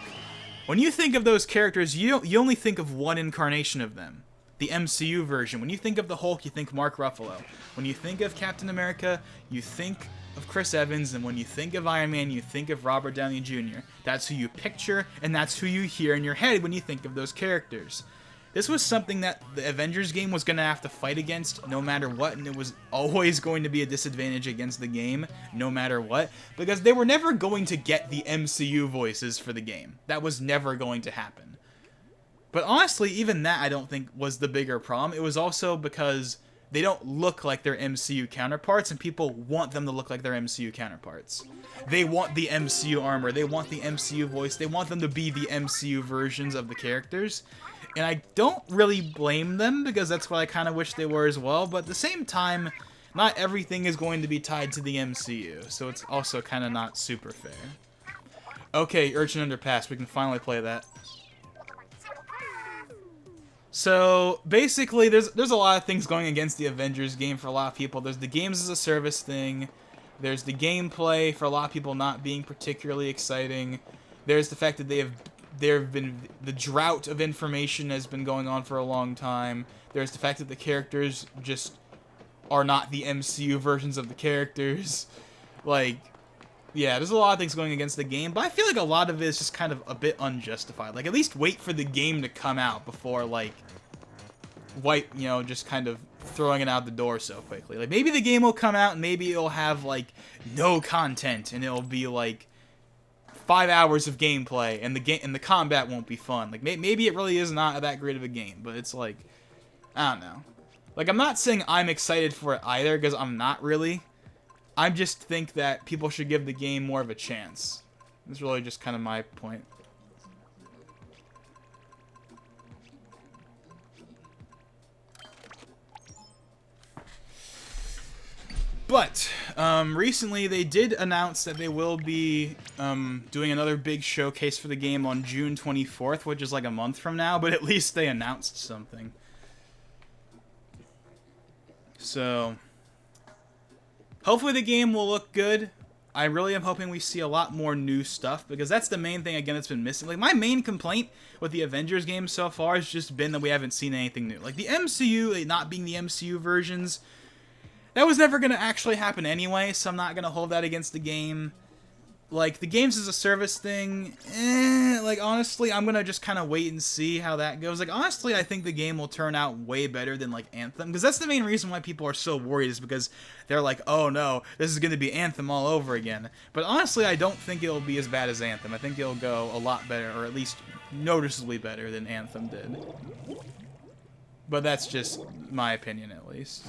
when you think of those characters, you only think of one incarnation of them. The MCU version. When you think of the Hulk, you think Mark Ruffalo. When you think of Captain America, you think of Chris Evans, and when you think of Iron Man, you think of Robert Downey Jr. That's who you picture, and that's who you hear in your head when you think of those characters. This was something that the Avengers game was going to have to fight against no matter what, and it was always going to be a disadvantage against the game no matter what, because they were never going to get the MCU voices for the game. That was never going to happen. But honestly, even that I don't think was the bigger problem. It was also because they don't look like their MCU counterparts, and people want them to look like their MCU counterparts. They want the MCU armor, they want the MCU voice, they want them to be the MCU versions of the characters. And I don't really blame them, because that's what I kind of wish they were as well, but at the same time, not everything is going to be tied to the MCU, so it's also kind of not super fair. Okay, Urchin Underpass, we can finally play that. So, basically, there's a lot of things going against the Avengers game for a lot of people. There's the games as a service thing. There's the gameplay for a lot of people not being particularly exciting. There's the fact that the drought of information has been going on for a long time. There's the fact that the characters just are not the MCU versions of the characters. Like, yeah, there's a lot of things going against the game, but I feel like a lot of it is just kind of a bit unjustified. Like, at least wait for the game to come out before, like, just kind of throwing it out the door so quickly. Like, maybe the game will come out and maybe it'll have, like, no content, and it'll be, like, 5 hours of gameplay, and the combat won't be fun. Like, maybe it really is not that great of a game, but it's, like, I don't know. Like, I'm not saying I'm excited for it either, because I'm not really. I just think that people should give the game more of a chance. That's really just kind of my point. But, recently they did announce that they will be doing another big showcase for the game on June 24th, which is like a month from now, but at least they announced something. So, hopefully the game will look good. I really am hoping we see a lot more new stuff, because that's the main thing, again, that's been missing. Like, my main complaint with the Avengers game so far has just been that we haven't seen anything new. Like, the MCU, not being the MCU versions, that was never going to actually happen anyway, so I'm not going to hold that against the game. Like, the games as a service thing, like, honestly, I'm gonna just kind of wait and see how that goes. Like, honestly, I think the game will turn out way better than, like, Anthem, because that's the main reason why people are so worried, is because they're like, oh no, this is gonna be Anthem all over again. But honestly, I don't think it'll be as bad as Anthem. I think it'll go a lot better, or at least noticeably better than Anthem did. But that's just my opinion, at least.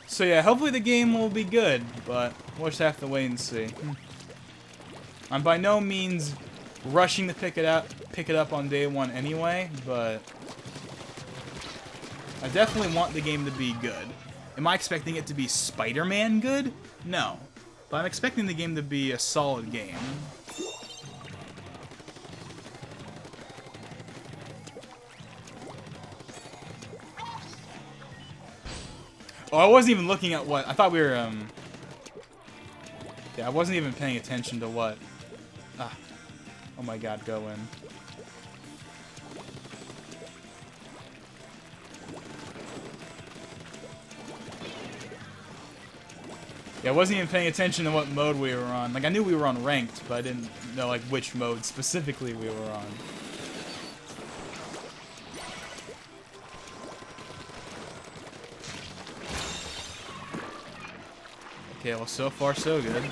So yeah, hopefully the game will be good, but we'll just have to wait and see. I'm by no means rushing to pick it up on day one anyway, but I definitely want the game to be good. Am I expecting it to be Spider-Man good? No. But I'm expecting the game to be a solid game. Oh, I wasn't even looking at what... I thought we were, yeah, I wasn't even paying attention to what... Ah. Oh my god, go in. Yeah, I wasn't even paying attention to what mode we were on. Like, I knew we were on ranked, but I didn't know, like, which mode specifically we were on. Okay, well, so far, so good.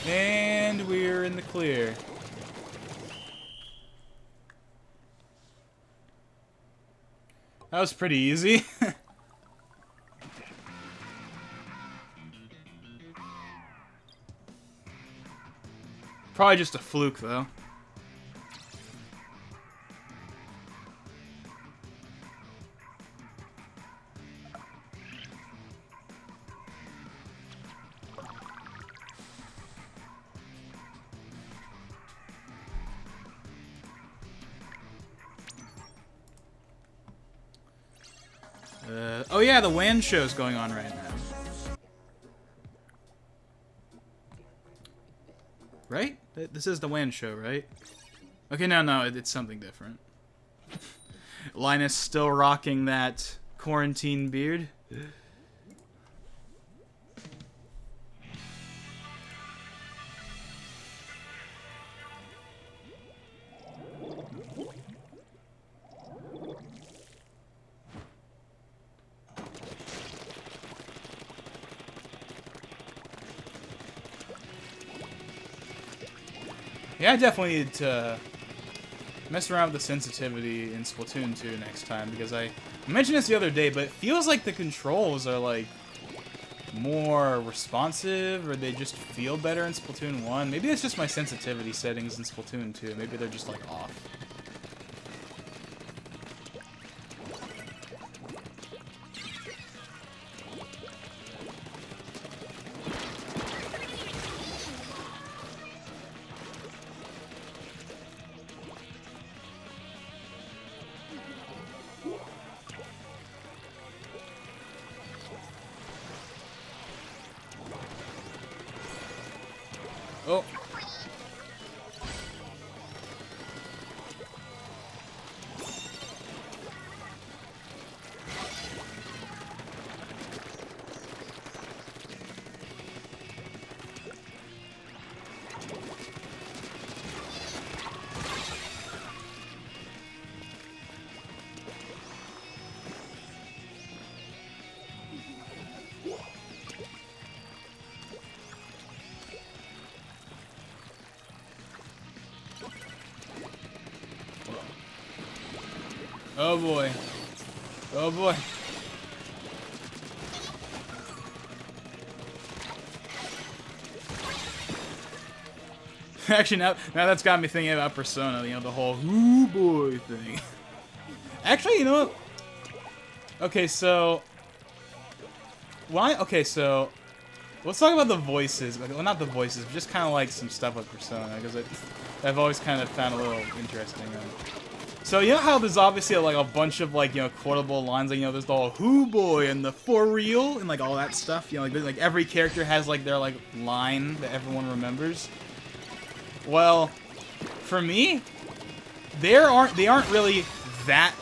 And we're in the clear. That was pretty easy. Probably just a fluke, though. Oh yeah, the WAN show's going on right now. Right? This is the WAN show, right? Okay, no, it's something different. Linus still rocking that quarantine beard. Yeah, I definitely need to mess around with the sensitivity in Splatoon 2 next time, because I mentioned this the other day, but it feels like the controls are, like, more responsive, or they just feel better in Splatoon 1. Maybe it's just my sensitivity settings in Splatoon 2. Maybe they're just, like, off. Oh. Oh boy. Oh boy. Actually, now that's got me thinking about Persona, you know, the whole "ooh boy" thing. Actually, you know what? Okay, so... Okay, so... Let's talk about the voices. Well, not the voices, but just kind of like some stuff with Persona, because I've always kind of found a little interesting. So you know how there's obviously like a bunch of like, you know, quotable lines, like, you know, there's the "who boy" and the "for real" and like all that stuff. You know, like every character has like their like line that everyone remembers. Well, for me, they aren't really that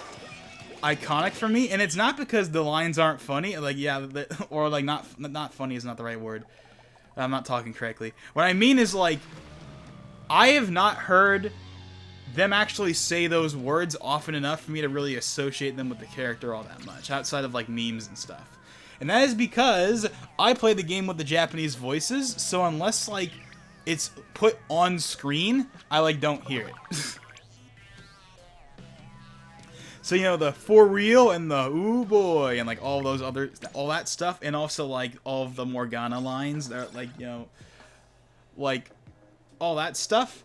iconic for me, and it's not because the lines aren't funny. Like, yeah, or like not funny is not the right word. I'm not talking correctly. What I mean is, like, I have not heard them actually say those words often enough for me to really associate them with the character all that much, outside of like memes and stuff. And that is because I play the game with the Japanese voices, so unless like it's put on screen, I like don't hear it. So, you know, the "for real" and the "ooh boy" and like all those other, all that stuff, and also like all of the Morgana lines that are, like, you know, like all that stuff,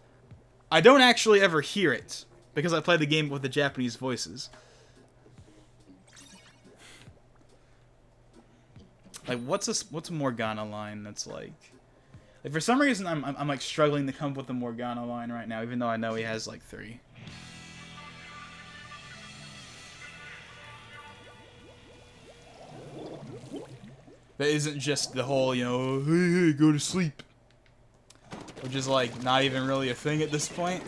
I don't actually ever hear it because I play the game with the Japanese voices. Like, what's a Morgana line that's like for some reason I'm like struggling to come up with a Morgana line right now, even though I know he has like 3. That isn't just the whole, you know, hey, go to sleep. Which is, like, not even really a thing at this point.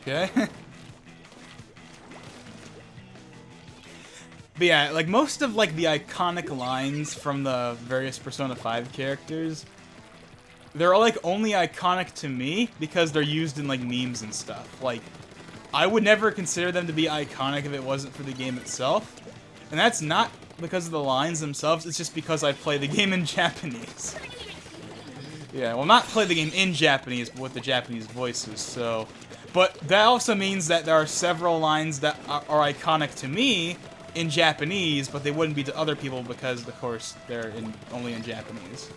Okay. But yeah, like, most of, like, the iconic lines from the various Persona 5 characters, they're, like, only iconic to me because they're used in, like, memes and stuff. Like, I would never consider them to be iconic if it wasn't for the game itself. And that's not because of the lines themselves, it's just because I play the game in Japanese. Yeah, well, not play the game in Japanese, but with the Japanese voices, so... But that also means that there are several lines that are iconic to me in Japanese, but they wouldn't be to other people because, of course, they're only in Japanese.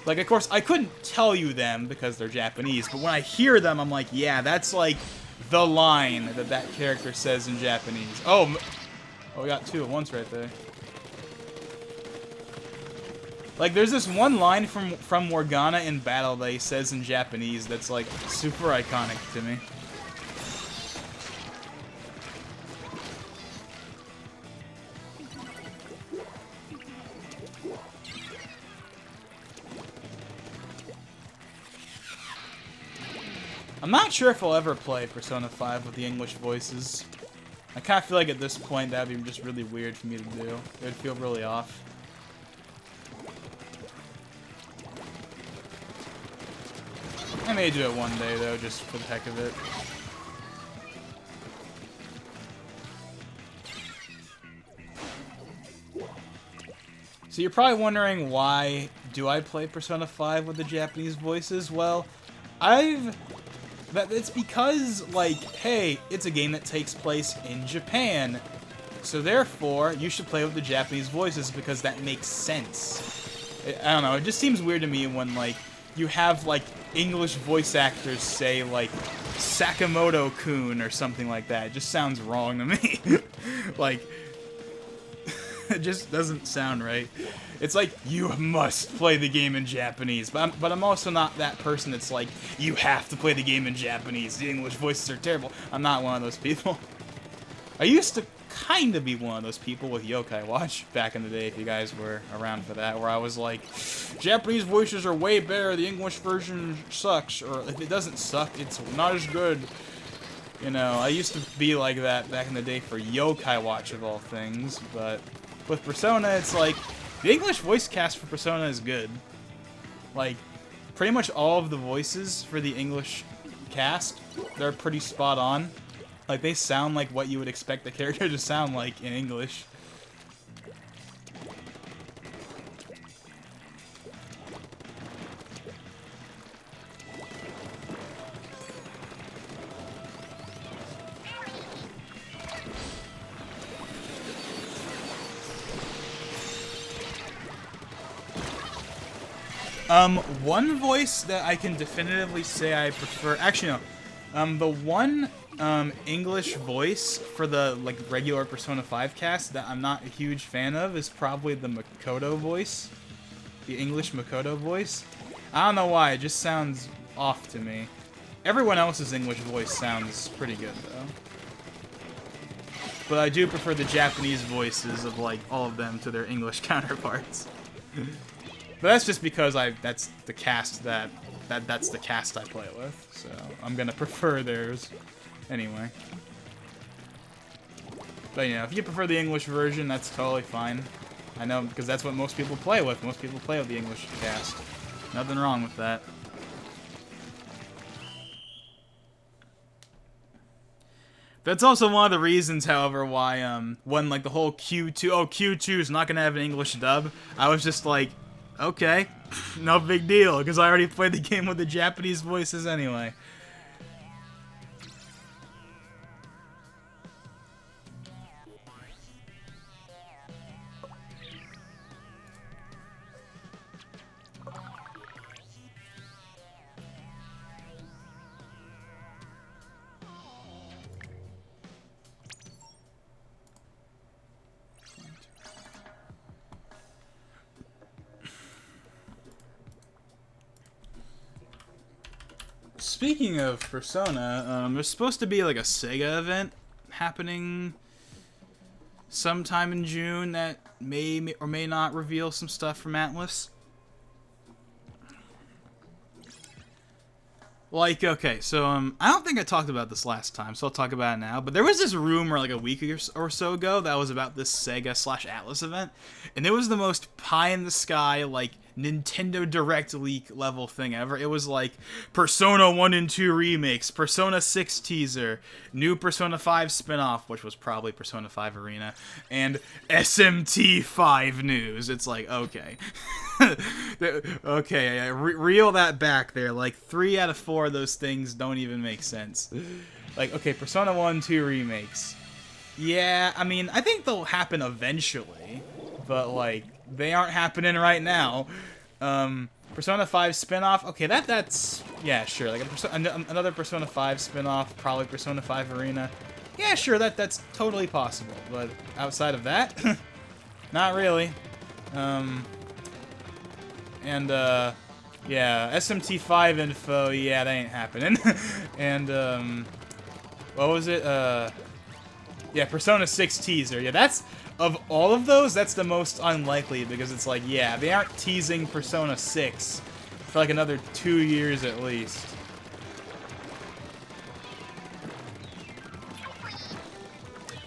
Like, of course, I couldn't tell you them because they're Japanese, but when I hear them, I'm like, yeah, that's, like, the line that character says in Japanese. Oh, we got 2 at once right there. Like, there's this one line from Morgana in battle that he says in Japanese that's, like, super iconic to me. I'm not sure if I'll ever play Persona 5 with the English voices. I kind of feel like at this point that would be just really weird for me to do. It would feel really off. I may do it one day though, just for the heck of it. So you're probably wondering, why do I play Persona 5 with the Japanese voices? Well, it's because, like, hey, it's a game that takes place in Japan. So therefore, you should play with the Japanese voices because that makes sense. I don't know, it just seems weird to me when, like, you have, like, English voice actors say, like, Sakamoto-kun or something like that. It just sounds wrong to me. Like, it just doesn't sound right. It's like, you must play the game in Japanese. But I'm also not that person that's like, you have to play the game in Japanese. The English voices are terrible. I'm not one of those people. I used to kind of be one of those people with Yokai Watch back in the day, if you guys were around for that, where I was like, Japanese voices are way better, the English version sucks, or if it doesn't suck, it's not as good. You know, I used to be like that back in the day for Yokai Watch of all things, but with Persona, it's like, the English voice cast for Persona is good. Like, pretty much all of the voices for the English cast, they're pretty spot on. Like, they sound like what you would expect the character to sound like in English. One voice that I can definitively say I prefer... Actually, no. The one English voice for the like regular Persona 5 cast that I'm not a huge fan of is probably the Makoto voice. The English Makoto voice. I don't know why, it just sounds off to me. Everyone else's English voice sounds pretty good though. But I do prefer the Japanese voices of like all of them to their English counterparts. But that's just because that's the cast that's the cast I play with, so I'm gonna prefer theirs anyway. But you know, if you prefer the English version, that's totally fine. I know, because that's what most people play with. Most people play with the English cast. Nothing wrong with that. That's also one of the reasons, however, why when like the whole Q2 is not gonna have an English dub, I was just like, okay, no big deal, because I already played the game with the Japanese voices anyway. Speaking of Persona, there's supposed to be like a Sega event happening sometime in June that may or may not reveal some stuff from Atlas. Like, okay, so I don't think I talked about this last time, so I'll talk about it now. But there was this rumor like a week or so ago that was about this Sega/Atlas event, and it was the most pie in the sky, like Nintendo Direct leak level thing ever. It was like Persona 1 and 2 remakes, Persona 6 teaser, new Persona 5 spinoff, which was probably Persona 5 Arena, and SMT 5 news. It's like, okay. Okay, reel that back there. Like, 3 out of 4 of those things don't even make sense. Like, okay, Persona 1, 2 remakes. Yeah, I mean, I think they'll happen eventually, but, like, they aren't happening right now. Persona 5 spinoff. Okay, that's... Yeah, sure. Like, another Persona 5 spinoff, probably Persona 5 Arena. Yeah, sure, that's totally possible. But outside of that, not really. And, yeah, SMT5 info, yeah, that ain't happening. And, what was it? Yeah, Persona 6 teaser. Yeah, that's, of all of those, that's the most unlikely, because it's like, yeah, they aren't teasing Persona 6 for like another 2 years at least.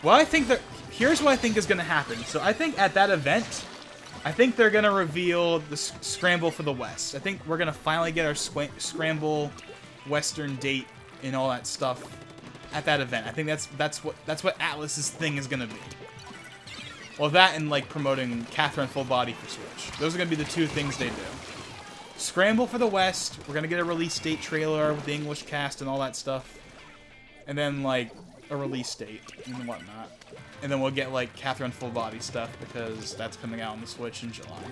Well, I think that, here's what I think is going to happen. So I think at that event, I think they're going to reveal the Scramble for the West. I think we're going to finally get our Scramble Western date and all that stuff at that event. I think that's what Atlas's thing is going to be. Well, that and like promoting Catherine Full Body for Switch. Those are going to be the 2 things they do. Scramble for the West, we're going to get a release date trailer with the English cast and all that stuff. And then like a release date and whatnot. And then we'll get, like, Catherine Full Body stuff, because that's coming out on the Switch in July.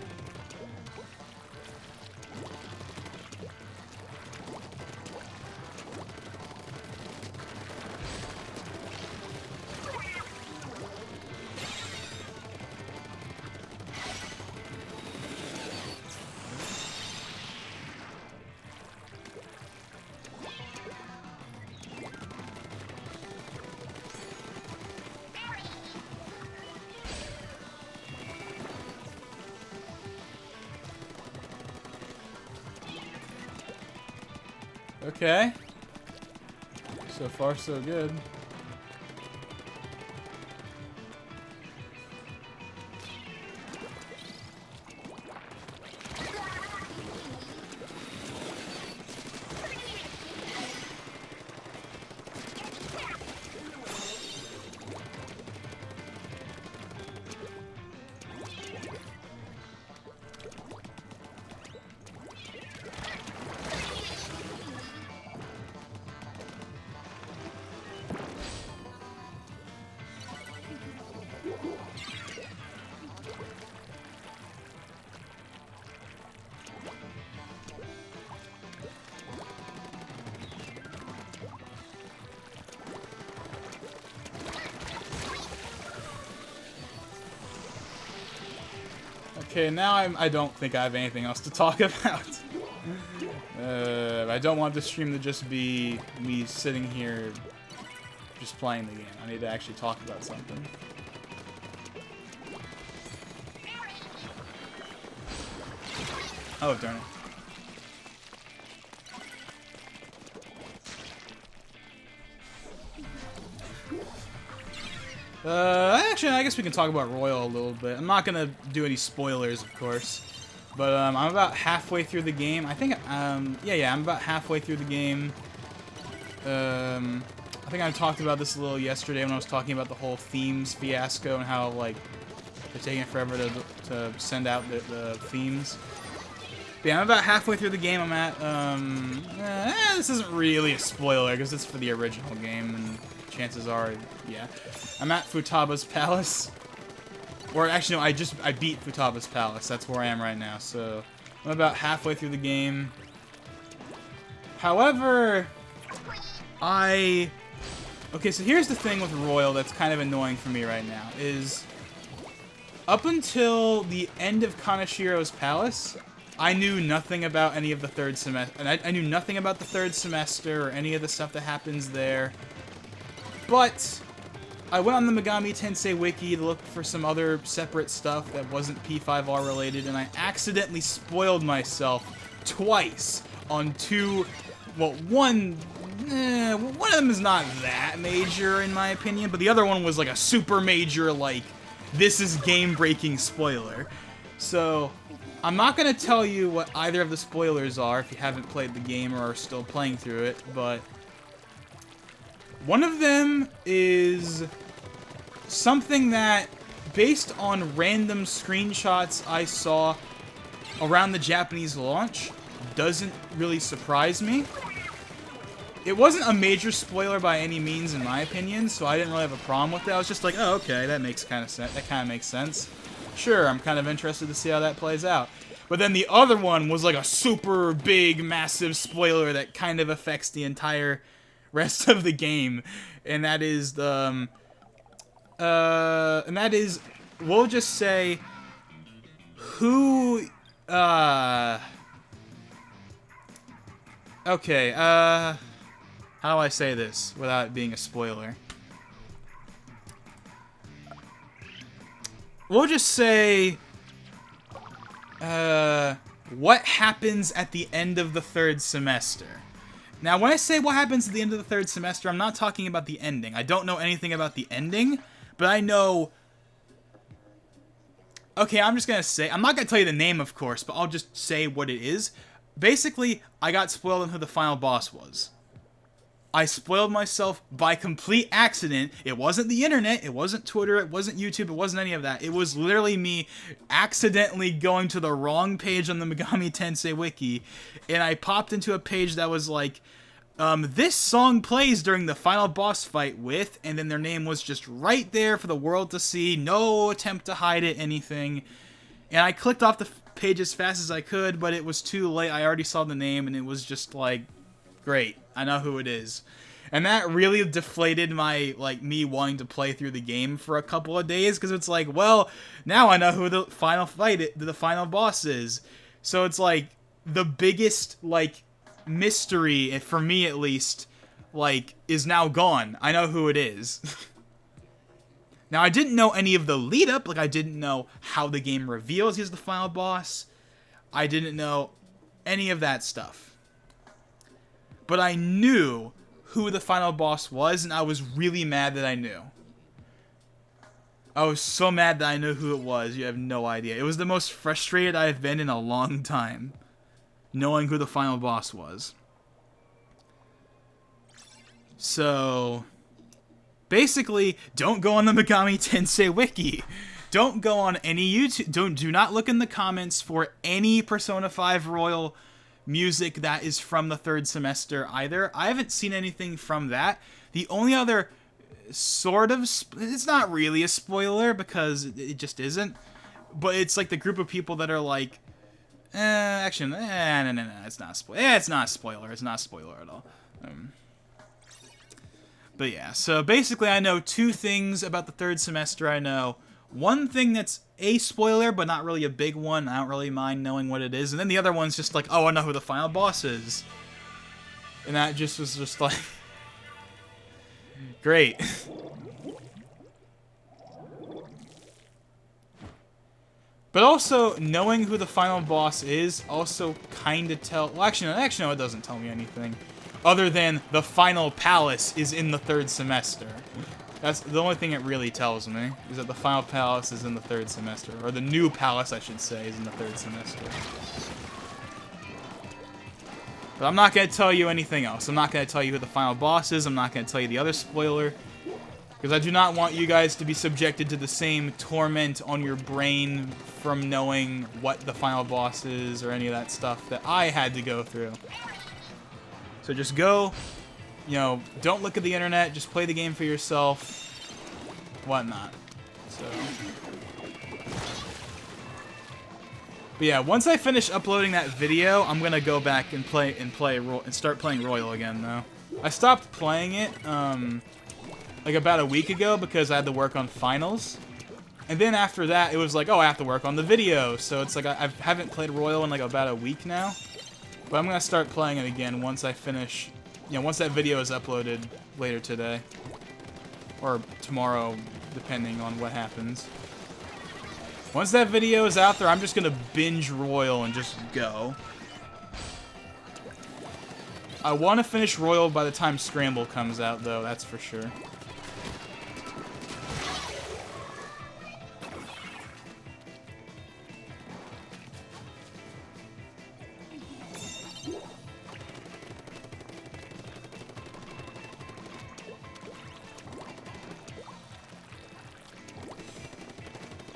Okay. So far, so good. Okay, now I don't think I have anything else to talk about. I don't want the stream to just be me sitting here just playing the game. I need to actually talk about something. Oh, darn it. Actually, I guess we can talk about Royal a little bit. I'm not gonna do any spoilers, of course. But, I'm about halfway through the game. I think, yeah, I'm about halfway through the game. I think I talked about this a little yesterday when I was talking about the whole themes fiasco and how, like, they're taking forever to send out the themes. But yeah, I'm about halfway through the game. I'm at, this isn't really a spoiler because it's for the original game, and chances are, yeah. I'm at Futaba's Palace. Or actually, no, I beat Futaba's Palace. That's where I am right now. So I'm about halfway through the game. However, okay, so here's the thing with Royal that's kind of annoying for me right now, is up until the end of Kanashiro's Palace, I knew nothing about any of the third semester, and I knew nothing about the third semester or any of the stuff that happens there. But I went on the Megami Tensei wiki to look for some other separate stuff that wasn't P5R related, and I accidentally spoiled myself twice on two, well, one of them is not that major in my opinion, but the other one was like a super major, like, this is game-breaking spoiler. So, I'm not going to tell you what either of the spoilers are if you haven't played the game or are still playing through it, but one of them is something that, based on random screenshots I saw around the Japanese launch, doesn't really surprise me. It wasn't a major spoiler by any means, in my opinion, so I didn't really have a problem with it. I was just like, oh, okay, that makes kind of sense. That kind of makes sense. Sure, I'm kind of interested to see how that plays out. But then the other one was like a super big, massive spoiler that kind of affects the entire rest of the game, and that is the, we'll just say, who, okay, how do I say this without it being a spoiler? We'll just say, what happens at the end of the third semester. Now, when I say what happens at the end of the third semester, I'm not talking about the ending. I don't know anything about the ending, but I know... Okay, I'm just gonna say... I'm not gonna tell you the name, of course, but I'll just say what it is. Basically, I got spoiled on who the final boss was. I spoiled myself by complete accident. It wasn't the internet, it wasn't Twitter, it wasn't YouTube, it wasn't any of that. It was literally me accidentally going to the wrong page on the Megami Tensei wiki, and I popped into a page that was like, this song plays during the final boss fight with, and then their name was just right there for the world to see, no attempt to hide it, anything. And I clicked off the page as fast as I could, but it was too late. I already saw the name, and it was just like, great, I know who it is. And that really deflated my, like, me wanting to play through the game for a couple of days, because it's like, well, now I know who the final the final boss is. So it's like, the biggest, like, mystery, for me at least, like, is now gone. I know who it is. Now, I didn't know any of the lead-up, like, I didn't know how the game reveals he's the final boss. I didn't know any of that stuff. But I knew who the final boss was, and I was really mad that I knew. I was so mad that I knew who it was, you have no idea. It was the most frustrated I have been in a long time, knowing who the final boss was. So, basically, don't go on the Megami Tensei wiki. Don't go on any YouTube. Do not look in the comments for any Persona 5 Royal music that is from the third semester either. I haven't seen anything from that. The only other sort of... it's not really a spoiler because it just isn't. But it's like the group of people that are like... actually, no, it's not a spoiler. It's not a spoiler. It's not a spoiler at all. But yeah, so basically I know two things about the third semester. I know one thing that's a spoiler, but not really a big one. I don't really mind knowing what it is. And then the other one's just like, oh, I know who the final boss is. And that just was just like... great. But also, knowing who the final boss is also kind of tell... Well, actually, no, it doesn't tell me anything. Other than the final palace is in the 3rd semester. That's the only thing it really tells me, is that the final palace is in the 3rd semester. Or the new palace, I should say, is in the 3rd semester. But I'm not going to tell you anything else. I'm not going to tell you who the final boss is. I'm not going to tell you the other spoiler. Because I do not want you guys to be subjected to the same torment on your brain from knowing what the final boss is or any of that stuff that I had to go through. So just go, you know, don't look at the internet, just play the game for yourself, whatnot. So. But yeah, once I finish uploading that video, I'm gonna go back and start playing Royal again though. I stopped playing it, like about a week ago because I had to work on finals. And then after that, it was like, oh, I have to work on the video. So it's like I haven't played Royal in like about a week now. But I'm going to start playing it again once I finish, you know, once that video is uploaded later today. Or tomorrow, depending on what happens. Once that video is out there, I'm just going to binge Royal and just go. I want to finish Royal by the time Scramble comes out, though, that's for sure.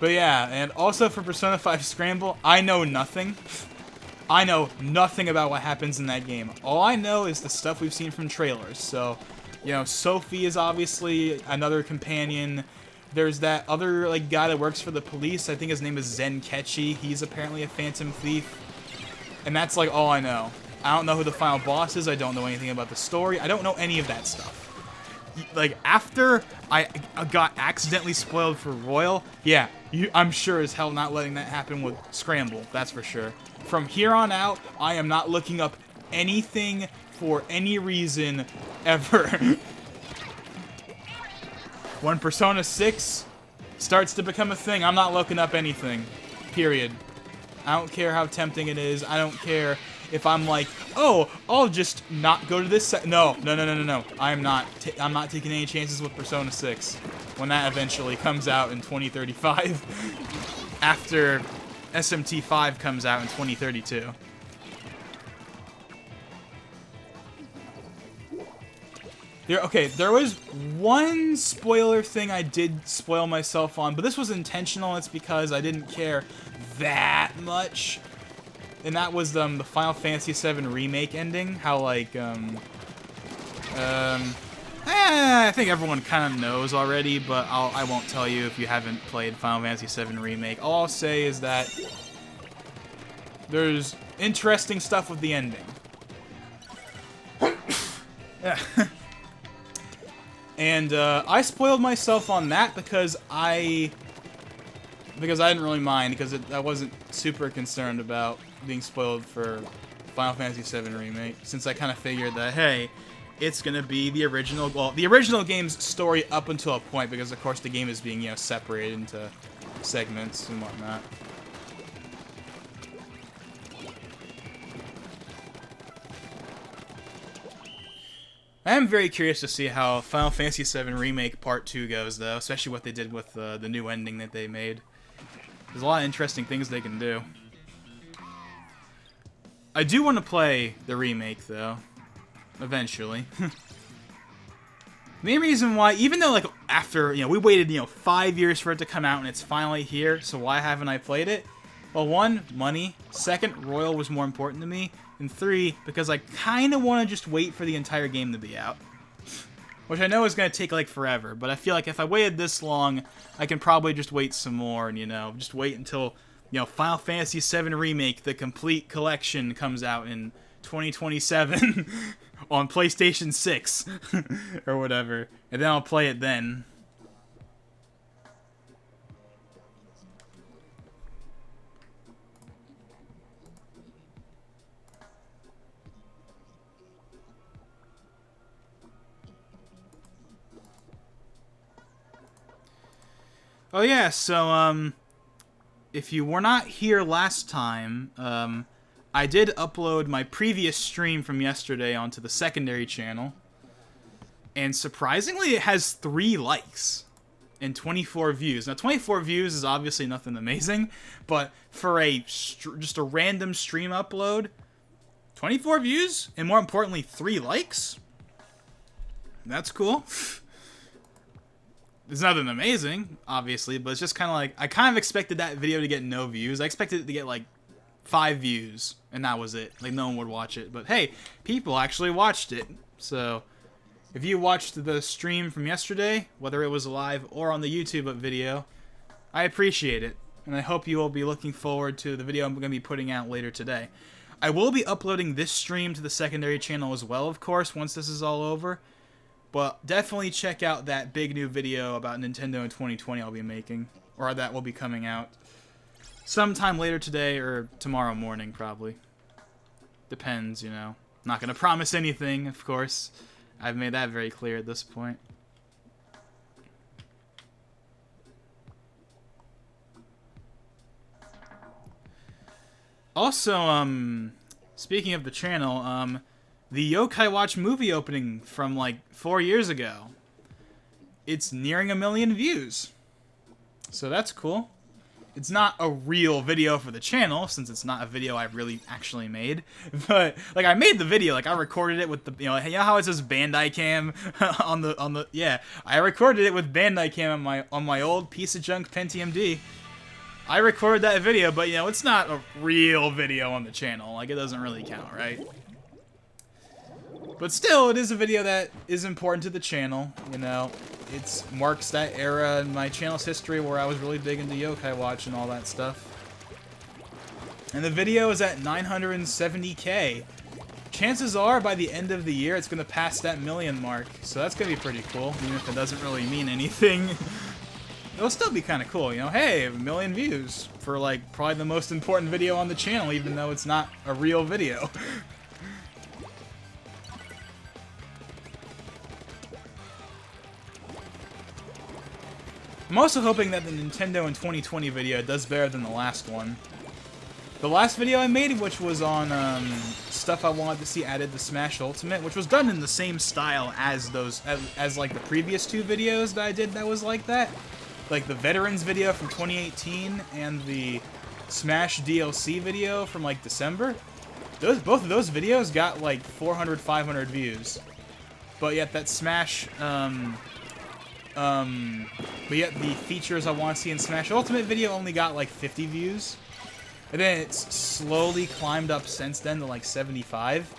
But yeah, and also for Persona 5 Scramble, I know nothing. I know nothing about what happens in that game. All I know is the stuff we've seen from trailers. So, you know, Sophie is obviously another companion. There's that other like guy that works for the police. I think his name is Zenkechi. He's apparently a phantom thief. And that's like all I know. I don't know who the final boss is. I don't know anything about the story. I don't know any of that stuff. Like, after I got accidentally spoiled for Royal, yeah, I'm sure as hell not letting that happen with Scramble, that's for sure. From here on out, I am not looking up anything for any reason ever. When Persona 6 starts to become a thing, I'm not looking up anything. Period. I don't care how tempting it is. I don't care if I'm like, oh, I'll just not go to this No. I'm not taking any chances with Persona 6 when that eventually comes out in 2035 after SMT 5 comes out in 2032. There was one spoiler thing I did spoil myself on, but this was intentional. It's because I didn't care that much. And that was the Final Fantasy VII Remake ending. How, like, I think everyone kind of knows already, but I won't tell you if you haven't played Final Fantasy VII Remake. All I'll say is that there's interesting stuff with the ending. Yeah. And I spoiled myself on that because I didn't really mind, because I wasn't super concerned about being spoiled for Final Fantasy VII Remake, since I kind of figured that, hey, it's gonna be the original game's story up until a point, because of course the game is being, you know, separated into segments and whatnot. I am very curious to see how Final Fantasy VII Remake Part 2 goes, though, especially what they did with the new ending that they made. There's a lot of interesting things they can do. I do want to play the remake, though, eventually. The main reason why, even though, like, after, you know, we waited, you know, 5 years for it to come out, and it's finally here, so why haven't I played it? Well, 1, money. 2nd, Royal was more important to me. And 3, because I kind of want to just wait for the entire game to be out. Which I know is going to take, like, forever, but I feel like if I waited this long, I can probably just wait some more, and, you know, just wait until, you know, Final Fantasy VII Remake, the complete collection, comes out in 2027 on PlayStation 6, or whatever, and then I'll play it then. Oh yeah, so if you were not here last time, I did upload my previous stream from yesterday onto the secondary channel, and surprisingly, it has 3 likes and 24 views. Now, 24 views is obviously nothing amazing, but for just a random stream upload, 24 views, and more importantly, 3 likes? That's cool. It's nothing amazing, obviously, but it's just kind of like, I kind of expected that video to get no views. I expected it to get like 5 views, and that was it. Like, no one would watch it. But hey, people actually watched it. So, if you watched the stream from yesterday, whether it was live or on the YouTube video, I appreciate it. And I hope you will be looking forward to the video I'm going to be putting out later today. I will be uploading this stream to the secondary channel as well, of course, once this is all over. But definitely check out that big new video about Nintendo in 2020 I'll be making. Or that will be coming out sometime later today or tomorrow morning, probably. Depends, you know. Not going to promise anything, of course. I've made that very clear at this point. Also, speaking of the channel, the Yokai Watch movie opening from like 4 years ago, it's nearing 1 million views. So that's cool. It's not a real video for the channel, since it's not a video I've really actually made. But like, I made the video, like I recorded it with the, you know how it says Bandai Cam on the yeah, I recorded it with Bandai Cam on my old piece of junk Pentium D. I recorded that video, but you know, it's not a real video on the channel. Like, it doesn't really count, right? But still, it is a video that is important to the channel, you know. It marks that era in my channel's history where I was really big into Yokai Watch and all that stuff. And the video is at 970K. Chances are, by the end of the year, it's going to pass that 1 million mark. So that's going to be pretty cool, even if it doesn't really mean anything. It'll still be kind of cool, you know. Hey, 1 million views for, like, probably the most important video on the channel, even though it's not a real video. I'm also hoping that the Nintendo in 2020 video does better than the last one. The last video I made, which was on stuff I wanted to see added to Smash Ultimate, which was done in the same style as those, as like the previous 2 videos that I did that was like that. Like the Veterans video from 2018 and the Smash DLC video from like December. Both of those videos got like 400, 500 views. But yet that Smash, but yet the features I want to see in Smash Ultimate video only got like 50 views. And then it's slowly climbed up since then to like 75.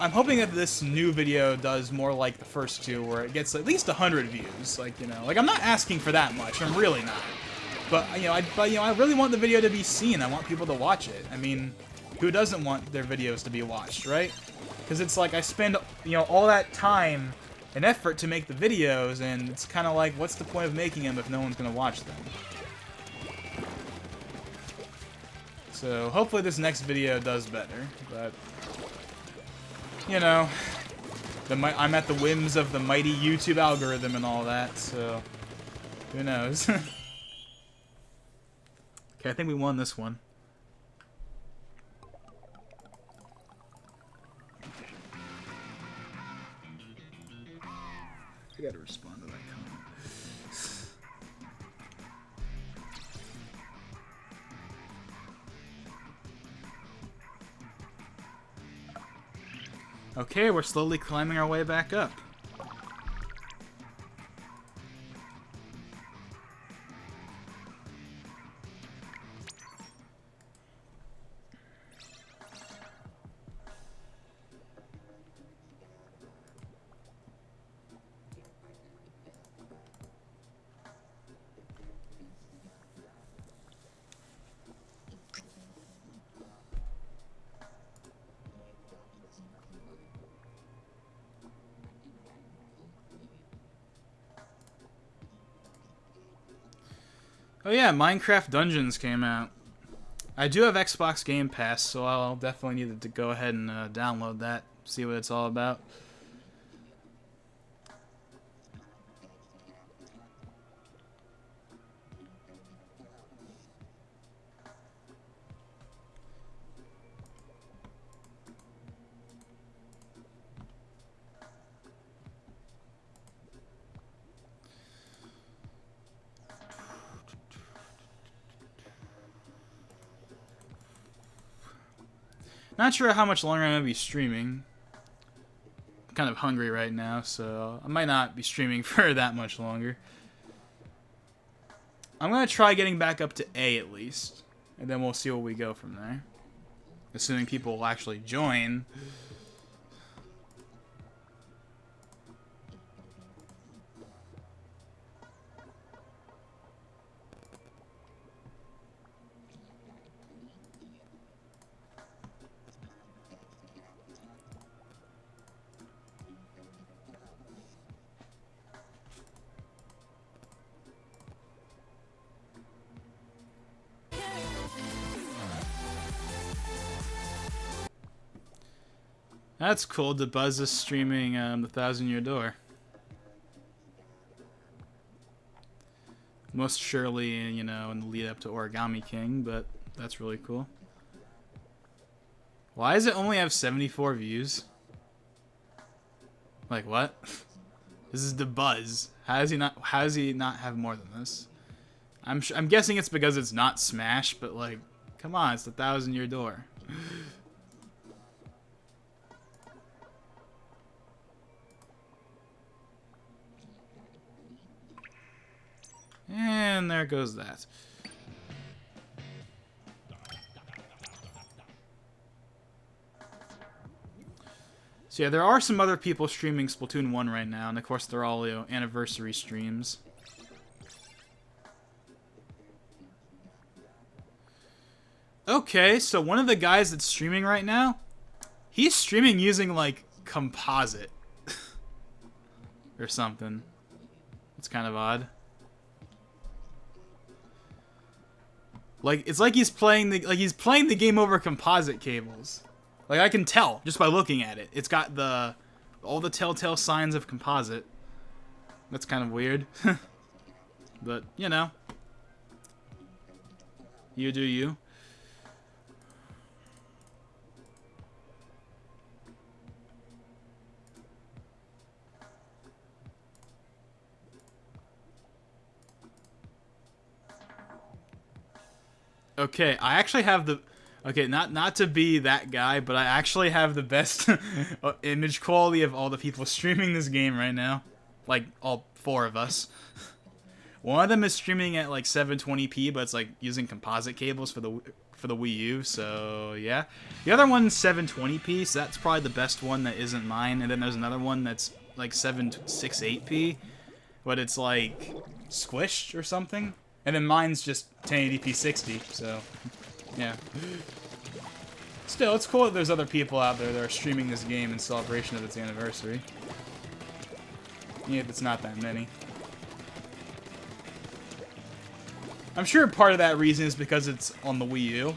I'm hoping that this new video does more like the first 2, where it gets at least 100 views. Like, you know, like I'm not asking for that much. I'm really not. But you know, I really want the video to be seen. I want people to watch it. I mean, who doesn't want their videos to be watched, right? Because it's like I spend, you know, all that time and effort to make the videos, and it's kind of like, what's the point of making them if no one's going to watch them? So hopefully this next video does better, but you know, I'm at the whims of the mighty YouTube algorithm and all that, so who knows? Okay, I think we won this one. I gotta respond to that comment. Okay, we're slowly climbing our way back up. Oh yeah, Minecraft Dungeons came out. I do have Xbox Game Pass, so I'll definitely need to go ahead and download that, see what it's all about. Not sure how much longer I'm going to be streaming. I'm kind of hungry right now, so I might not be streaming for that much longer. I'm going to try getting back up to A at least, and then we'll see where we go from there. Assuming people will actually join. That's cool. The Buzz is streaming the 1,000-Year Door. Most surely, you know, in the lead up to Origami King, but that's really cool. Why does it only have 74 views? Like what? This is the Buzz. How does he not have more than this? I'm guessing it's because it's not Smash, but like, come on, it's the 1,000-Year Door. And there goes that. So yeah, there are some other people streaming Splatoon 1 right now, and of course they're all, you know, anniversary streams. Okay, so one of the guys that's streaming right now, he's streaming using, like, composite. Or something. It's kind of odd. Like, it's like he's playing the game over composite cables. Like, I can tell just by looking at it. It's got all the telltale signs of composite. That's kind of weird. But, you know. You do you. Okay, I actually have the... Okay, not to be that guy, but I actually have the best image quality of all the people streaming this game right now. Like, all 4 of us. One of them is streaming at, like, 720p, but it's, like, using composite cables for the Wii U, so, yeah. The other one's 720p, so that's probably the best one that isn't mine. And then there's another one that's, like, 768p, but it's, like, squished or something. And then mine's just 1080p 60, so, yeah. Still, it's cool that there's other people out there that are streaming this game in celebration of its anniversary. Even if it's not that many. I'm sure part of that reason is because it's on the Wii U.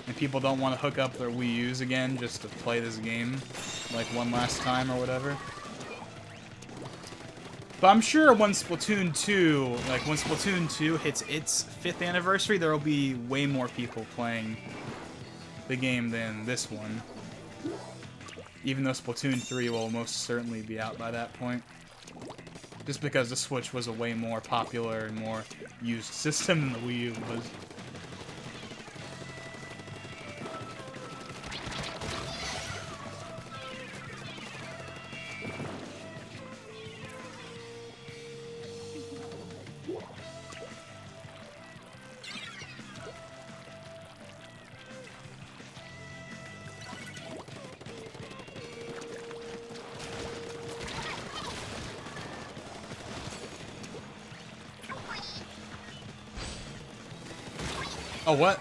And people don't want to hook up their Wii U's again just to play this game, like, one last time or whatever. But I'm sure when Splatoon 2 hits its 5th anniversary, there will be way more people playing the game than this one. Even though Splatoon 3 will most certainly be out by that point. Just because the Switch was a way more popular and more used system than the Wii U was. Oh, what?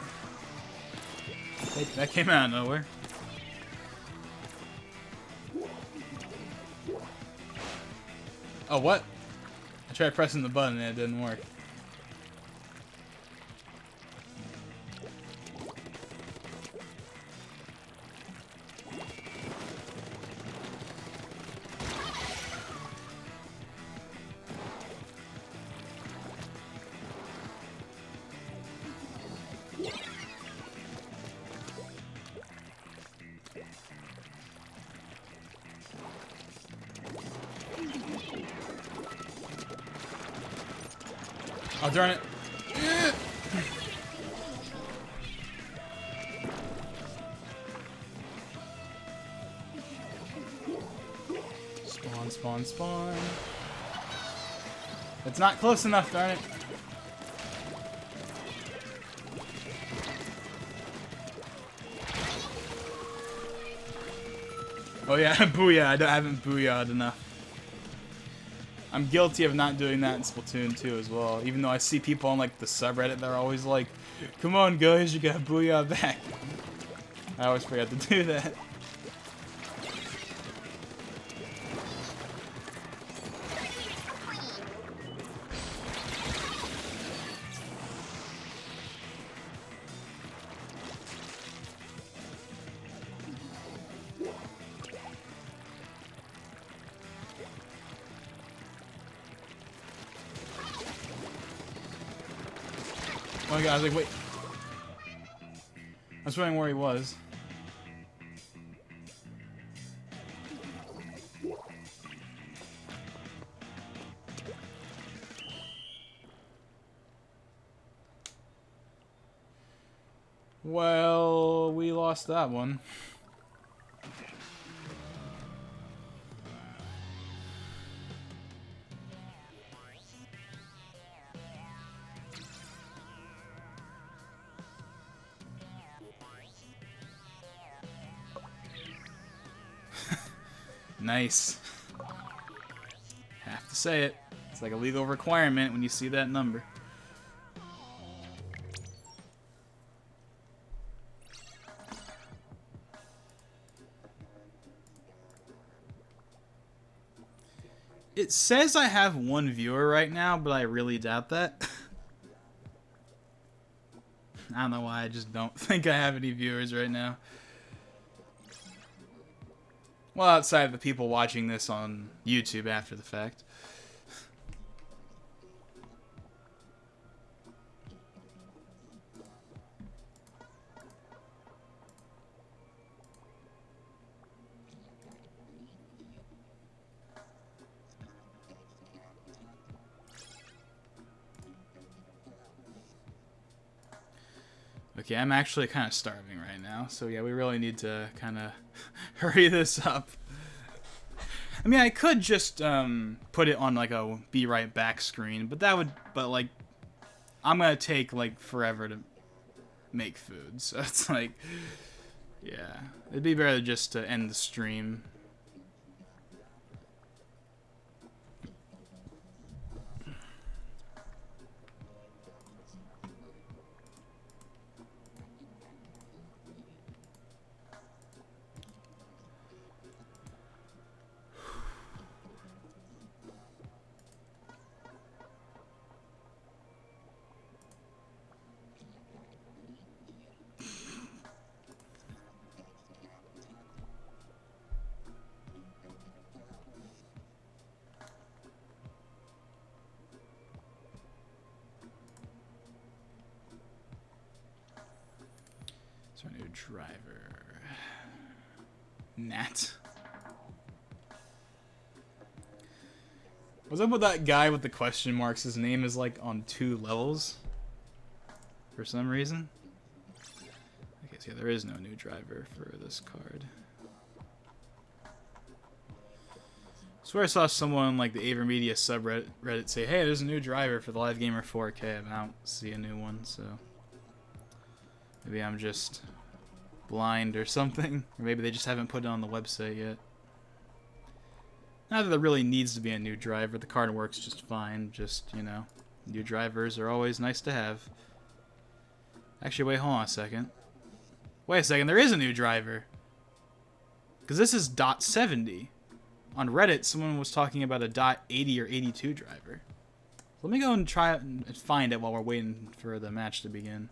That came out of nowhere. Oh, what? I tried pressing the button and it didn't work. Oh, darn it. Spawn, spawn, spawn. It's not close enough, darn it. Oh yeah, booyah. I haven't booyah'd enough. I'm guilty of not doing that in Splatoon 2 as well. Even though I see people on like the subreddit, they're always like, come on guys, you got booyah back. I always forget to do that. Oh my god, I was like, wait. I was wondering where he was. Well, we lost that one. Nice. Have to say it. It's like a legal requirement when you see that number. It says I have 1 viewer right now, but I really doubt that. I don't know why, I just don't think I have any viewers right now. Well, outside of the people watching this on YouTube after the fact. Okay, I'm actually kind of starving right now, so yeah, we really need to kind of hurry this up. I mean, I could just put it on like a be right back screen, but that would, like, I'm gonna take like forever to make food, so it's like, yeah, it'd be better just to end the stream. It's our new driver. Nat. What's up with that guy with the question marks? His name is like on 2 levels. For some reason. Okay, so yeah, there is no new driver for this card. I swear I saw someone like the Avermedia subreddit say, hey, there's a new driver for the Live Gamer 4K. I don't see a new one, so maybe I'm just blind or something. Or maybe they just haven't put it on the website yet. Not that there really needs to be a new driver. The card works just fine. Just, you know, new drivers are always nice to have. Actually, wait, hold on a second. Wait a second, there is a new driver. Because this is .70. On Reddit, someone was talking about a .80 or 82 driver. Let me go and try it and find it while we're waiting for the match to begin.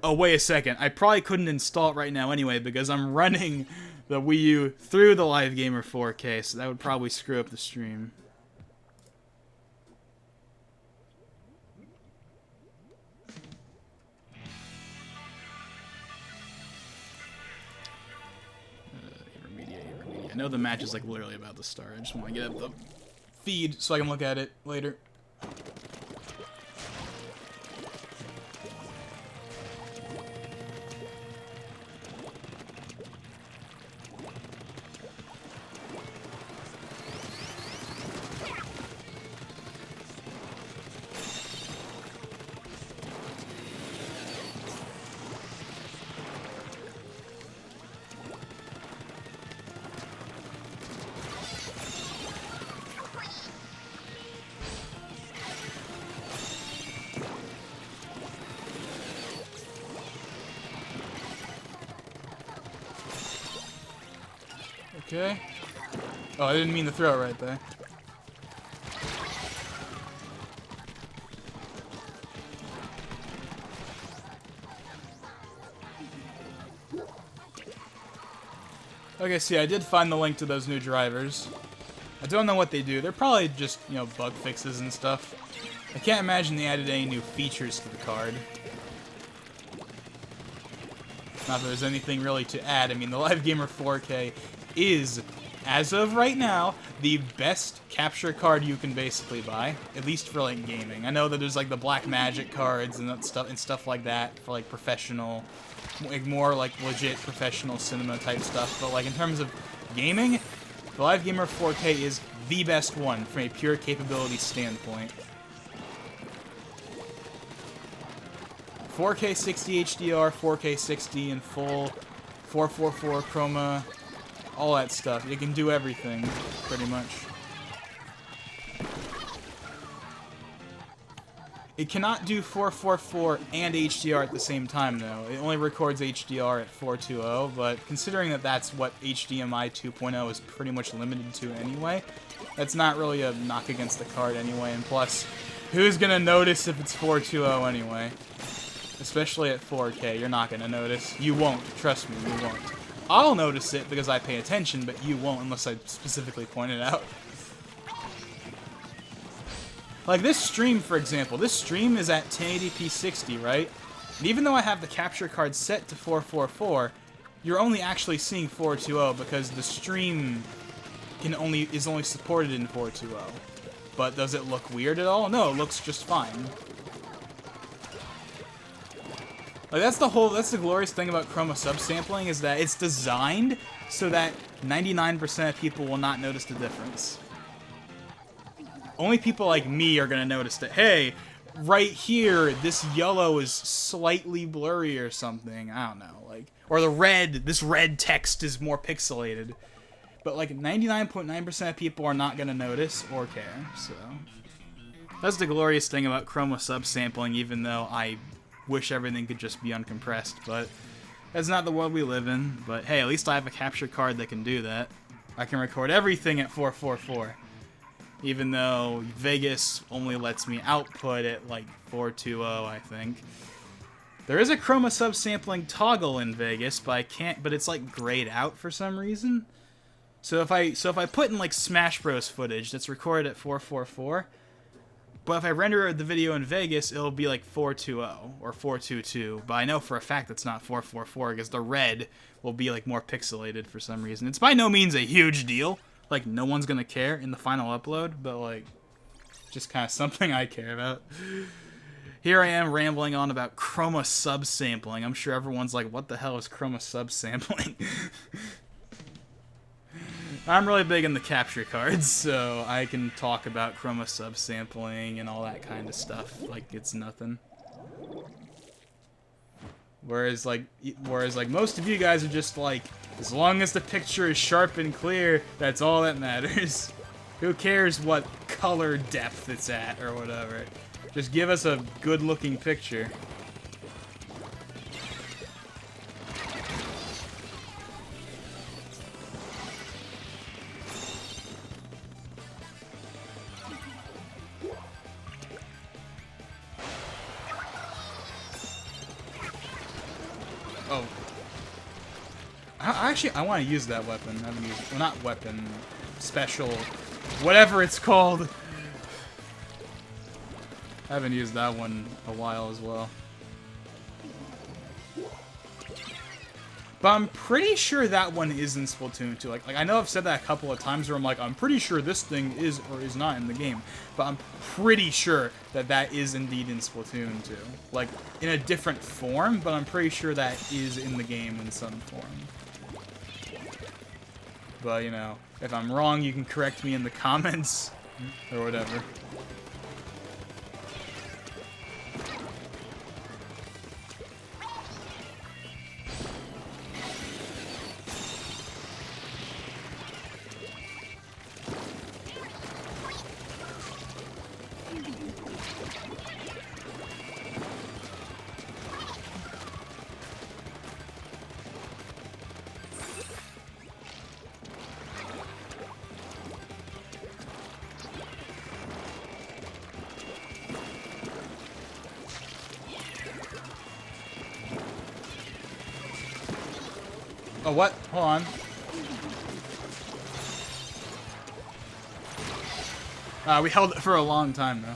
Oh, wait a second. I probably couldn't install it right now anyway because I'm running the Wii U through the Live Gamer 4K, so that would probably screw up the stream. Avermedia. I know the match is like literally about to start. I just want to get up the feed so I can look at it later. Okay. Oh, I didn't mean to throw it right there. Okay, see, I did find the link to those new drivers. I don't know what they do. They're probably just, you know, bug fixes and stuff. I can't imagine they added any new features to the card. Not that there's anything really to add. I mean, the Live Gamer 4K is, as of right now, the best capture card you can basically buy, at least for, like, gaming. I know that there's, like, the Black Magic cards and stuff like that for, like, professional, like, more, like, legit professional cinema type stuff. But, like, in terms of gaming, the Live Gamer 4K is the best one from a pure capability standpoint. 4K 60 HDR, 4K 60 in full, 444 chroma, all that stuff. It can do everything, pretty much. It cannot do 444 and HDR at the same time, though. It only records HDR at 420, but considering that that's what HDMI 2.0 is pretty much limited to anyway, that's not really a knock against the card anyway, and plus, who's gonna notice if it's 420 anyway? Especially at 4K, you're not gonna notice. You won't. Trust me, you won't. I'll notice it because I pay attention, but you won't unless I specifically point it out. Like this stream, for example. This stream is at 1080p 60, right? And even though I have the capture card set to 444, you're only actually seeing 420 because the stream is only supported in 420. But does it look weird at all? No, it looks just fine. Like that's the glorious thing about chroma subsampling is that it's designed so that 99% of people will not notice the difference. Only people like me are gonna notice that, hey, right here, this yellow is slightly blurry or something. I don't know, like, or this red text is more pixelated. But like 99.9% of people are not gonna notice or care. So that's the glorious thing about chroma subsampling, even though I wish everything could just be uncompressed, but that's not the world we live in. But hey, at least I have a capture card that can do that. I can record everything at 444, even though Vegas only lets me output at like 420, I think. There is a chroma subsampling toggle in Vegas, but I can't. But it's like grayed out for some reason. So if I put in like Smash Bros footage that's recorded at 444. But if I render the video in Vegas, it'll be like 420 or 422. But I know for a fact it's not 444 because the red will be like more pixelated for some reason. It's by no means a huge deal. Like no one's gonna care in the final upload, but like just kind of something I care about. Here I am rambling on about chroma subsampling. I'm sure everyone's like, what the hell is chroma subsampling? I'm really big in the capture cards, so I can talk about chroma subsampling and all that kind of stuff like it's nothing. Whereas like most of you guys are just like, as long as the picture is sharp and clear, that's all that matters. Who cares what color depth it's at or whatever? Just give us a good-looking picture. Oh. I want to use that weapon. I haven't used it. Well, not weapon. Special. Whatever it's called. I haven't used that one a while as well. But I'm pretty sure that one is in Splatoon 2. Like I know I've said that a couple of times where I'm like, I'm pretty sure this thing is or is not in the game. But I'm pretty sure that that is indeed in Splatoon 2. Like, in a different form, but I'm pretty sure that is in the game in some form. But, you know, if I'm wrong, you can correct me in the comments or whatever. Oh, what? Hold on. We held it for a long time, though.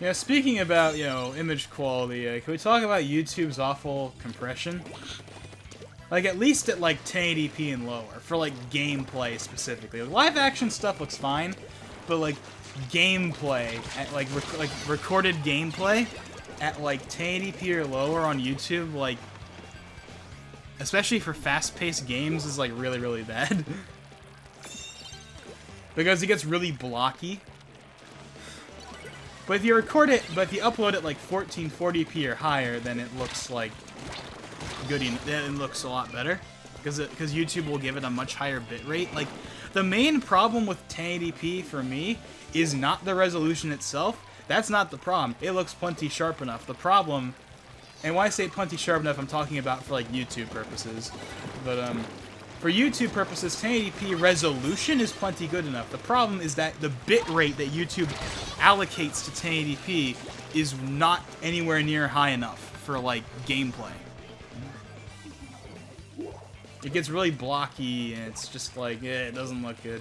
Yeah, speaking about, you know, image quality, can we talk about YouTube's awful compression? Like, at least at, like, 1080p and lower, for, like, gameplay specifically. Live action stuff looks fine, but, like, gameplay, at, like recorded gameplay at, like, 1080p or lower on YouTube, like, especially for fast-paced games, is, like, really, really bad. Because it gets really blocky. But if you record it, but if you upload it like 1440p or higher, then it looks like good. Then it looks a lot better because YouTube will give it a much higher bitrate. Like the main problem with 1080p for me is not the resolution itself. That's not the problem. It looks plenty sharp enough. The problem, and when I say plenty sharp enough, I'm talking about for like YouTube purposes. But for YouTube purposes, 1080p resolution is plenty good enough. The problem is that the bitrate that YouTube allocates to 1080p is not anywhere near high enough for, like, gameplay. It gets really blocky, and it's just like, it doesn't look good.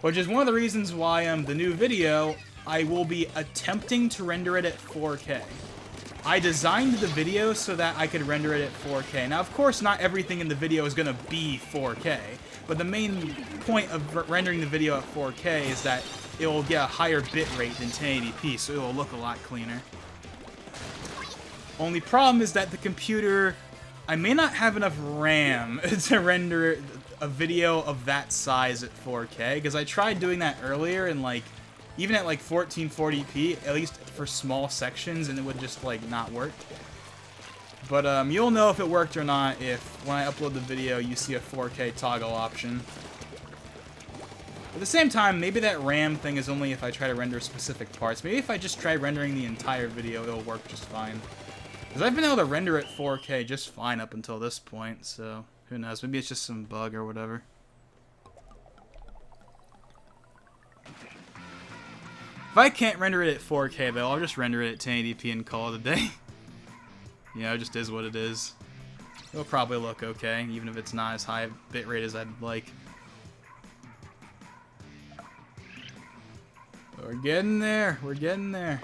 Which is one of the reasons why, the new video, I will be attempting to render it at 4K. I designed the video so that I could render it at 4K. Now, of course, not everything in the video is going to be 4K, but the main point of rendering the video at 4K is that it will get a higher bitrate than 1080p, so it will look a lot cleaner. Only problem is that the computer, I may not have enough RAM to render a video of that size at 4K, because I tried doing that earlier and, like, even at like 1440p, at least for small sections, and it would just like not work. But you'll know if it worked or not if when I upload the video you see a 4K toggle option. At the same time, maybe that RAM thing is only if I try to render specific parts. Maybe if I just try rendering the entire video, it'll work just fine. Because I've been able to render it 4K just fine up until this point, so who knows? Maybe it's just some bug or whatever. If I can't render it at 4K, though, I'll just render it at 1080p and call it a day. You know, it just is what it is. It'll probably look okay, even if it's not as high a bitrate as I'd like. We're getting there. We're getting there.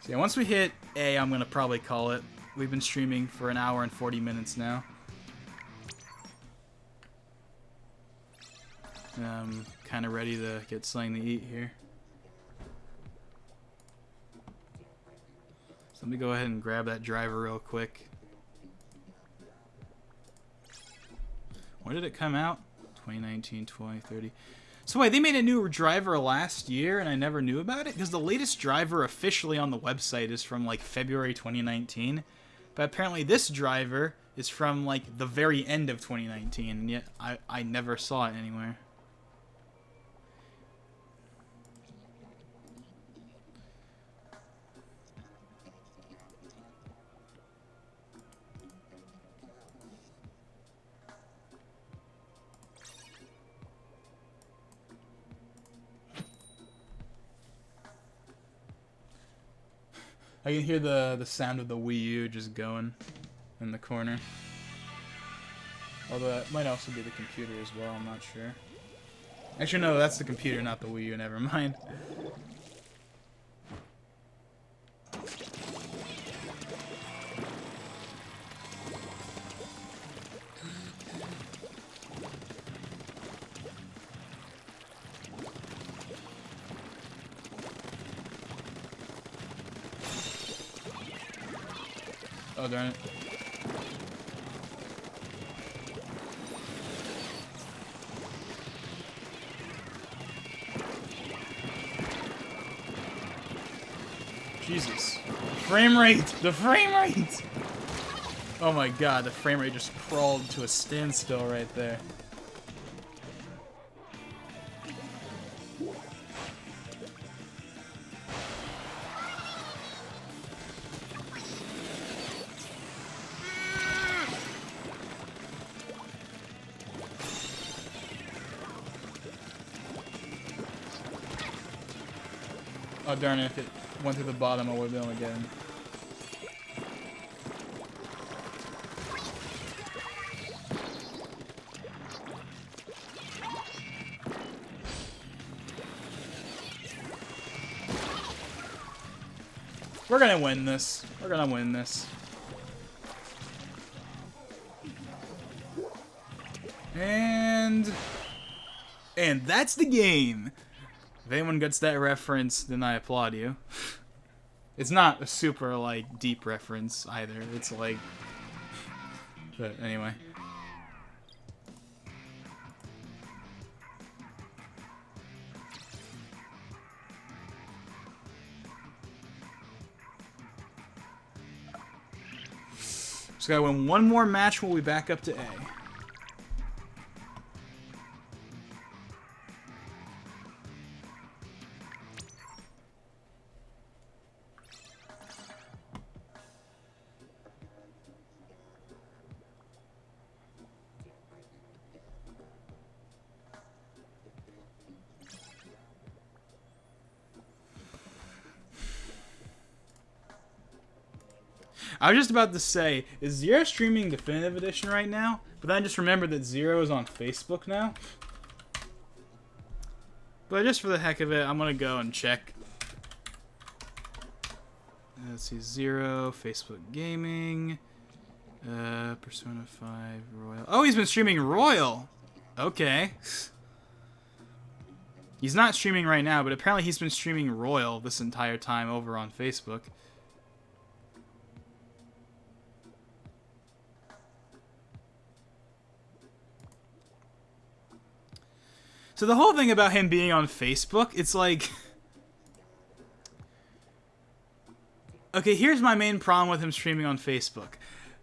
So yeah, once we hit A, I'm going to probably call it. We've been streaming for an hour and 40 minutes now. I'm kind of ready to get something to eat here. Let me go ahead and grab that driver real quick. When did it come out? 2019, 2030. So wait, they made a new driver last year and I never knew about it? Because the latest driver officially on the website is from like February 2019. But apparently this driver is from like the very end of 2019 and yet I never saw it anywhere. I can hear the sound of the Wii U just going in the corner. Although it might also be the computer as well, I'm not sure. Actually, no, that's the computer, not the Wii U, never mind. Oh, darn it. Jesus. Frame rate! The frame rate! Oh my god, the frame rate just crawled to a standstill right there. Oh darn it, if it went through the bottom I would have been able to get him. We're gonna win this. We're gonna win this. And that's the game. If anyone gets that reference, then I applaud you. It's not a super, like, deep reference either. It's like... But anyway. Just gotta win one more match, we'll be back up to A. I was just about to say, is Zero streaming Definitive Edition right now? But then I just remembered that Zero is on Facebook now. But just for the heck of it, I'm gonna go and check. Let's see, Zero, Facebook Gaming, Persona 5, Royal. Oh, he's been streaming Royal! Okay. He's not streaming right now, but apparently he's been streaming Royal this entire time over on Facebook. So the whole thing about him being on Facebook, it's like... Okay, here's my main problem with him streaming on Facebook.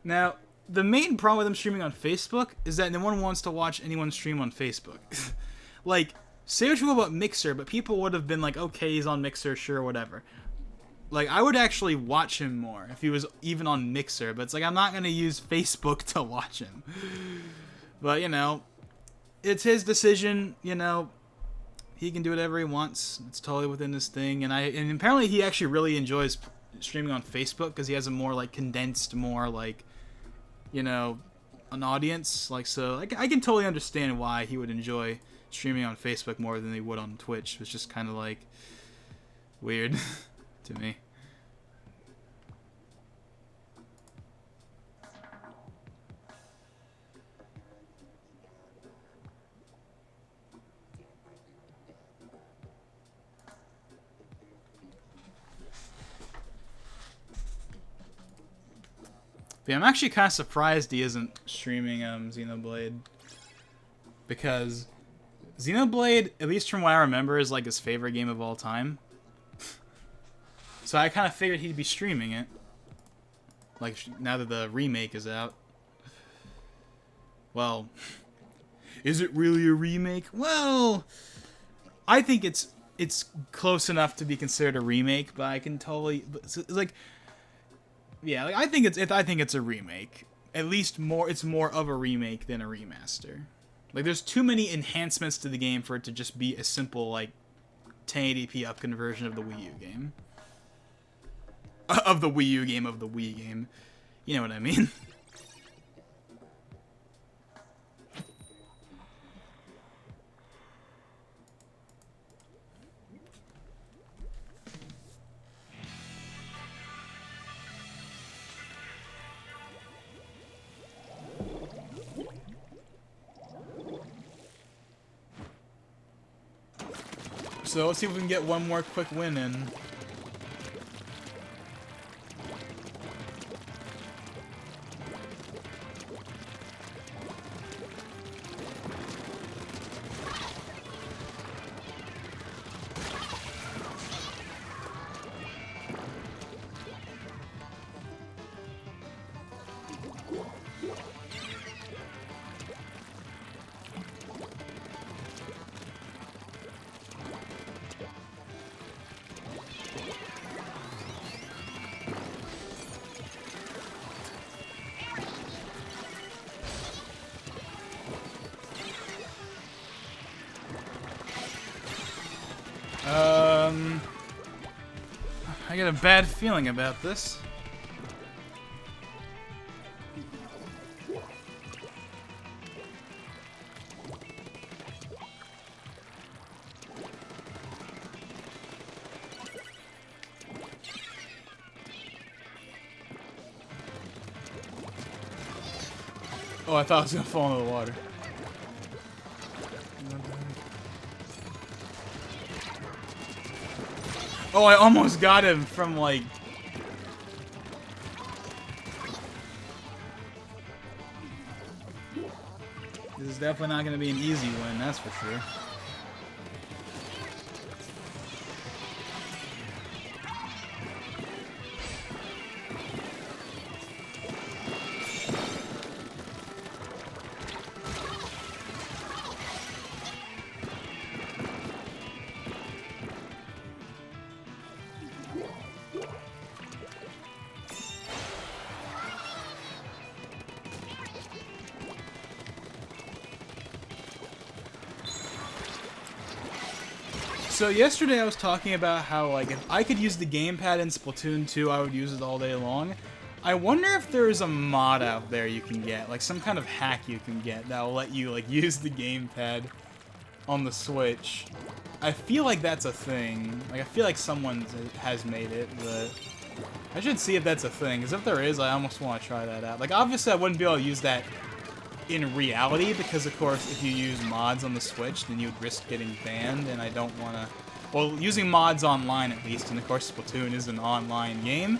Now, the main problem with him streaming on Facebook is that no one wants to watch anyone stream on Facebook. Like, say what you will about Mixer, but people would have been like, okay, he's on Mixer, sure, whatever. Like, I would actually watch him more if he was even on Mixer, but it's like, I'm not going to use Facebook to watch him. But, you know... It's his decision, you know. He can do whatever he wants. It's totally within his thing. And apparently he actually really enjoys streaming on Facebook because he has a more like condensed, more like, you know, an audience. Like, so I can totally understand why he would enjoy streaming on Facebook more than he would on Twitch. It's just kind of like weird to me. Yeah, I'm actually kind of surprised he isn't streaming Xenoblade, because Xenoblade, at least from what I remember, is like his favorite game of all time. So I kind of figured he'd be streaming it, like now that the remake is out. Well, is it really a remake? Well, I think it's close enough to be considered a remake, but I can totally it's like. Yeah, like I think it's a remake. At least it's more of a remake than a remaster. Like there's too many enhancements to the game for it to just be a simple like 1080p up conversion of the Wii U game. Of the Wii U game of the Wii game. You know what I mean? So let's see if we can get one more quick win in. a bad feeling about this. Oh, I thought I was gonna fall into the water. Oh, I almost got him from, like... This is definitely not gonna be an easy win, that's for sure. So yesterday I was talking about how, like, if I could use the gamepad in Splatoon 2, I would use it all day long. I wonder if there is a mod out there you can get, like some kind of hack you can get that will let you, like, use the gamepad on the Switch. I feel like that's a thing. Like, I feel like someone has made it, but I should see if that's a thing, because if there is, I almost want to try that out. Like, obviously I wouldn't be able to use that in reality, because of course if you use mods on the Switch then you'd risk getting banned, and I don't want to, well, using mods online at least, and of course Splatoon is an online game.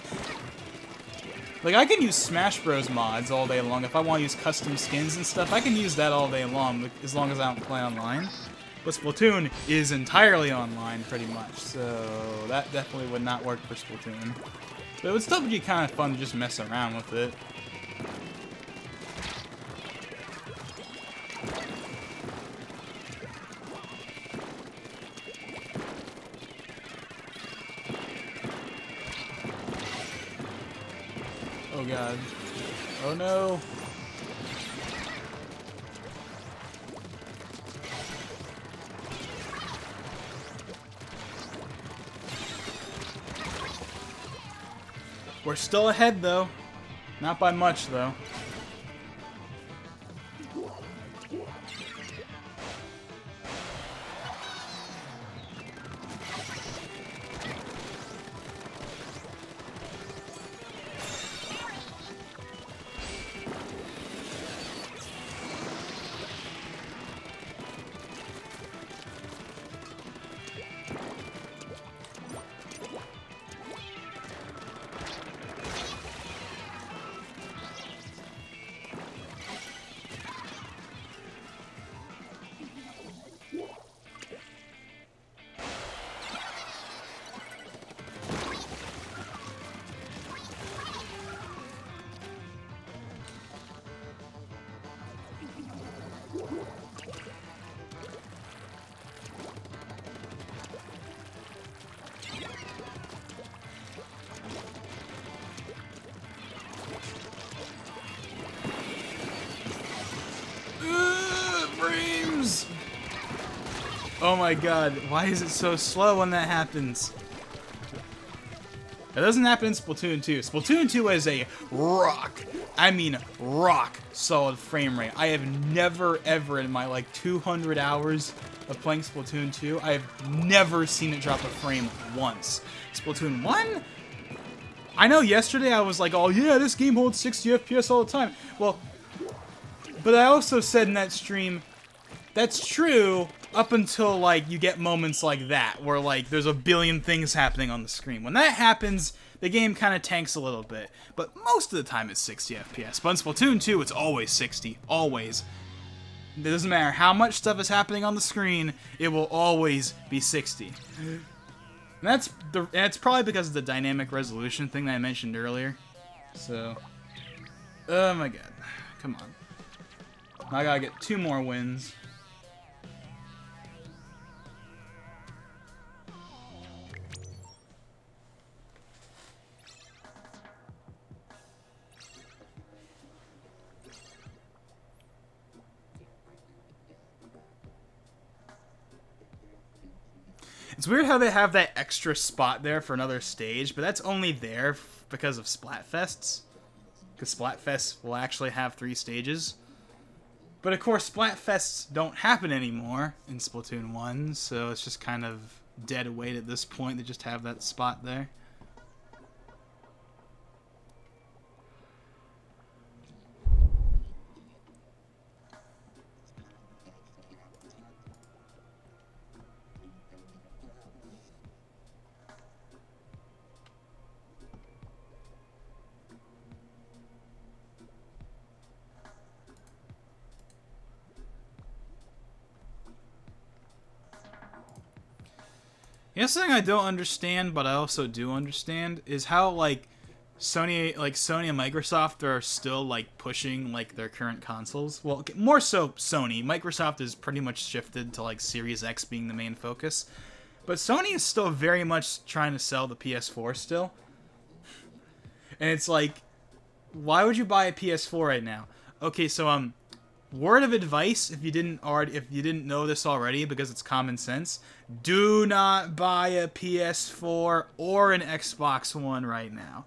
Like, I can use Smash Bros mods all day long. If I want to use custom skins and stuff, I can use that all day long, as long as I don't play online. But Splatoon is entirely online pretty much, so that definitely would not work for Splatoon. But it would still be kind of fun to just mess around with it. Oh god. Oh no. We're still ahead though. Not by much though. Oh my god, why is it so slow when that happens? It doesn't happen in Splatoon 2. Splatoon 2 is a rock, I mean rock solid frame rate. I have never ever in my like 200 hours of playing Splatoon 2, I have never seen it drop a frame once. Splatoon 1? I know yesterday I was like, oh yeah, this game holds 60 FPS all the time. Well, but I also said in that stream, that's true up until, like, you get moments like that, where, like, there's a billion things happening on the screen. When that happens, the game kind of tanks a little bit. But most of the time it's 60 FPS. But in Splatoon 2, it's always 60. Always. It doesn't matter how much stuff is happening on the screen, it will always be 60. And that's probably because of the dynamic resolution thing that I mentioned earlier. So, oh my god. Come on. I gotta get 2 more wins. It's weird how they have that extra spot there for another stage, but that's only there because of Splatfests. Because Splatfests will actually have 3 stages. But of course, Splatfests don't happen anymore in Splatoon 1, so it's just kind of dead weight at this point to just have that spot there. The other thing I don't understand, but I also do understand, is how like Sony and Microsoft are still like pushing like their current consoles. Well, more so Sony. Microsoft is pretty much shifted to like Series X being the main focus, but Sony is still very much trying to sell the PS4 still. And it's like, why would you buy a PS4 right now? Okay, so word of advice, if you didn't know this already, because it's common sense, do not buy a PS4 or an Xbox One right now.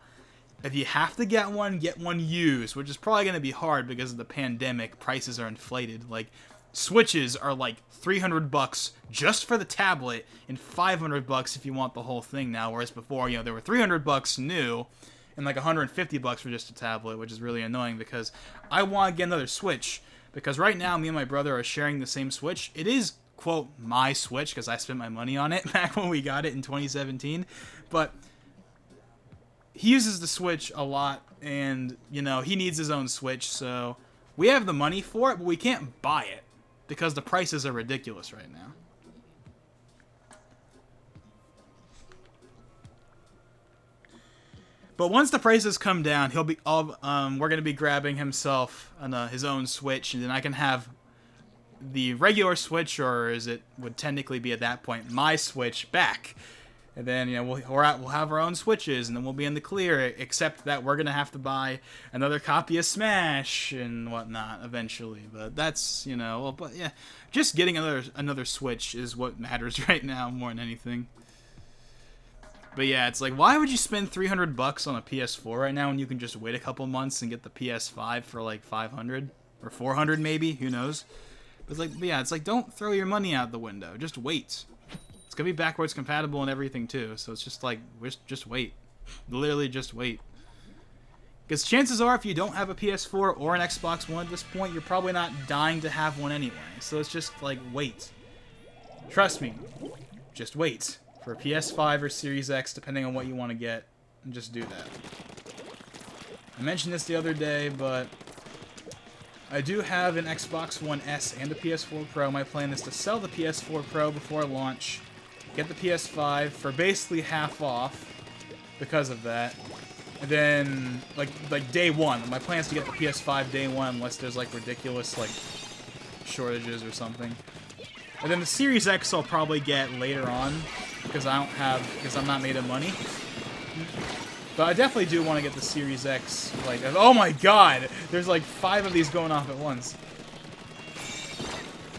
If you have to get one used, which is probably going to be hard because of the pandemic. Prices are inflated. Like, Switches are like $300 just for the tablet and $500 if you want the whole thing now, whereas before, you know, they were $300 new and like $150 for just a tablet, which is really annoying because I want to get another Switch. Because right now, me and my brother are sharing the same Switch. It is, quote, my Switch, because I spent my money on it back when we got it in 2017. But he uses the Switch a lot, and, you know, he needs his own Switch. So we have the money for it, but we can't buy it because the prices are ridiculous right now. But once the prices come down, he'll be we're gonna be grabbing himself his own Switch, and then I can have the regular Switch, or as it would technically be at that point, my Switch back. And then, you know, we'll have our own Switches, and then we'll be in the clear. Except that we're gonna have to buy another copy of Smash and whatnot eventually. But that's, you know, well, but yeah, just getting another Switch is what matters right now more than anything. But yeah, it's like, why would you spend $300 on a PS4 right now when you can just wait a couple months and get the PS5 for like $500 or $400 maybe? Who knows? But it's like, yeah, it's like, don't throw your money out the window. Just wait. It's gonna be backwards compatible and everything too. So it's just like, just wait. Literally, just wait. Because chances are, if you don't have a PS4 or an Xbox One at this point, you're probably not dying to have one anyway. So it's just like, wait. Trust me. Just wait. For a PS5 or Series X, depending on what you want to get, and just do that. I mentioned this the other day, but I do have an Xbox One S and a PS4 Pro. My plan is to sell the PS4 Pro before launch, get the PS5 for basically half off because of that, and then like day one. My plan is to get the PS5 day one unless there's like ridiculous like shortages or something. And then the Series X I'll probably get later on because I'm not made of money. But I definitely do want to get the Series X. Like, oh my god, there's like 5 of these going off at once.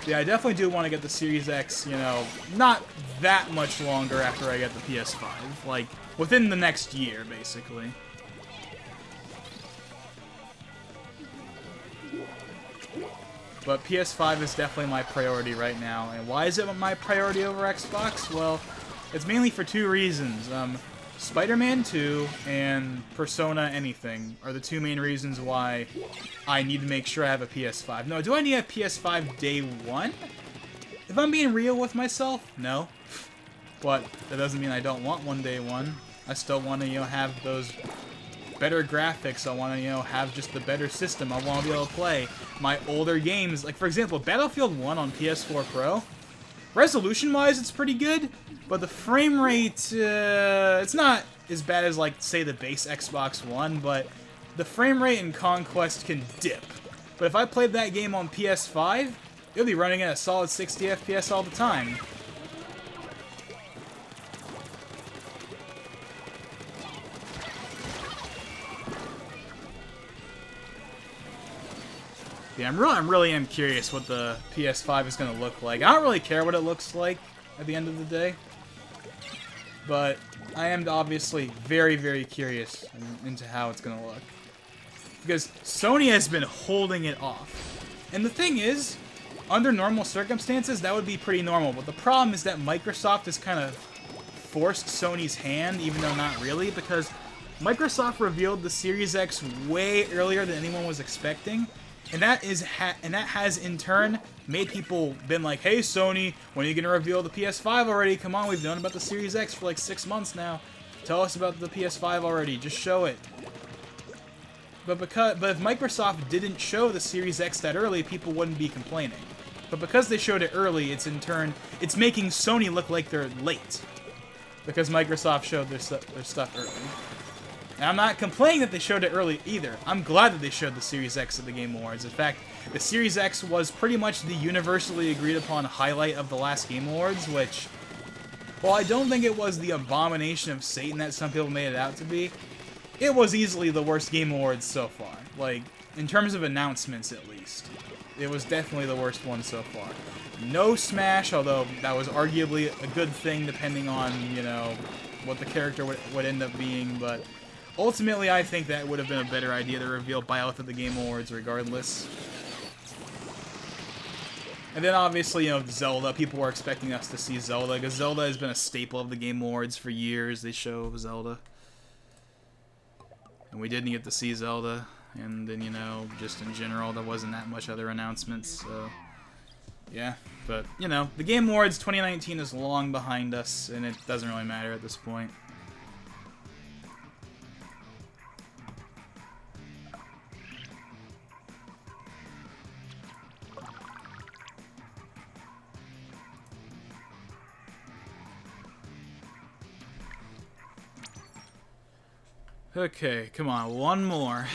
Yeah, I definitely do want to get the Series X, you know, not that much longer after I get the PS5. Like, within the next year, basically. But PS5 is definitely my priority right now. And why is it my priority over Xbox? Well, it's mainly for 2 reasons. Spider-Man 2 and Persona Anything are the 2 main reasons why I need to make sure I have a PS5. No, do I need a PS5 day 1? If I'm being real with myself, no. But that doesn't mean I don't want one day 1. I still want to, you know, have those better graphics. I want to, you know, have just the better system. I want to be able to play my older games. Like, for example, Battlefield 1 on PS4 Pro. Resolution-wise, it's pretty good, but the frame rate, it's not as bad as, like, say, the base Xbox One, but the frame rate in Conquest can dip. But if I played that game on PS5, it'll be running at a solid 60 FPS all the time. Yeah, I really am curious what the PS5 is going to look like. I don't really care what it looks like at the end of the day. but I am obviously very, very curious into how it's going to look. Because Sony has been holding it off. And the thing is, under normal circumstances, that would be pretty normal. But the problem is that Microsoft has kind of forced Sony's hand, even though not really, because Microsoft revealed the Series X way earlier than anyone was expecting. And that has in turn made people been like, hey Sony, when are you gonna reveal the PS5 already? Come on, we've known about the Series X for like 6 months now. Tell us about the PS5 already. Just show it. But if Microsoft didn't show the Series X that early, people wouldn't be complaining. But because they showed it early, it's making Sony look like they're late. Because Microsoft showed their stuff early. And I'm not complaining that they showed it early either. I'm glad that they showed the Series X at the Game Awards. In fact, the Series X was pretty much the universally agreed upon highlight of the last Game Awards, which, while I don't think it was the abomination of Satan that some people made it out to be, it was easily the worst Game Awards so far. Like, in terms of announcements at least. It was definitely the worst one so far. No Smash, although that was arguably a good thing depending on, you know, what the character would end up being, but ultimately I think that would have been a better idea to reveal both of the Game Awards regardless. And then obviously, you know, Zelda. People were expecting us to see Zelda, because Zelda has been a staple of the Game Awards for years. They show Zelda. And we didn't get to see Zelda. And then, you know, just in general, there wasn't that much other announcements, so yeah. But, you know, the Game Awards 2019 is long behind us, and it doesn't really matter at this point. Okay, come on, one more.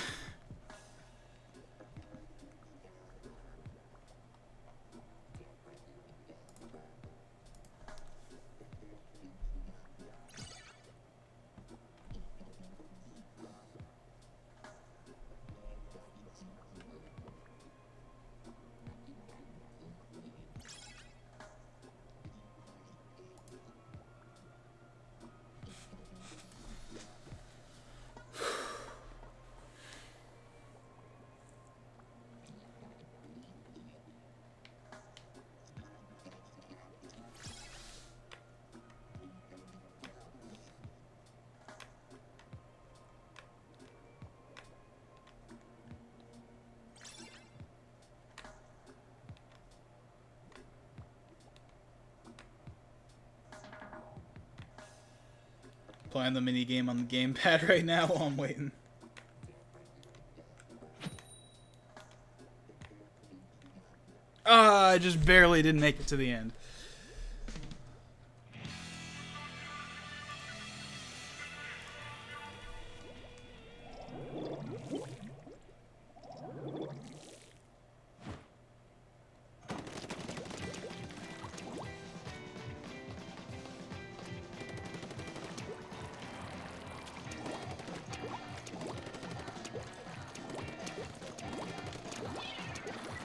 Playing the minigame on the gamepad right now while I'm waiting. Ah, I just barely didn't make it to the end.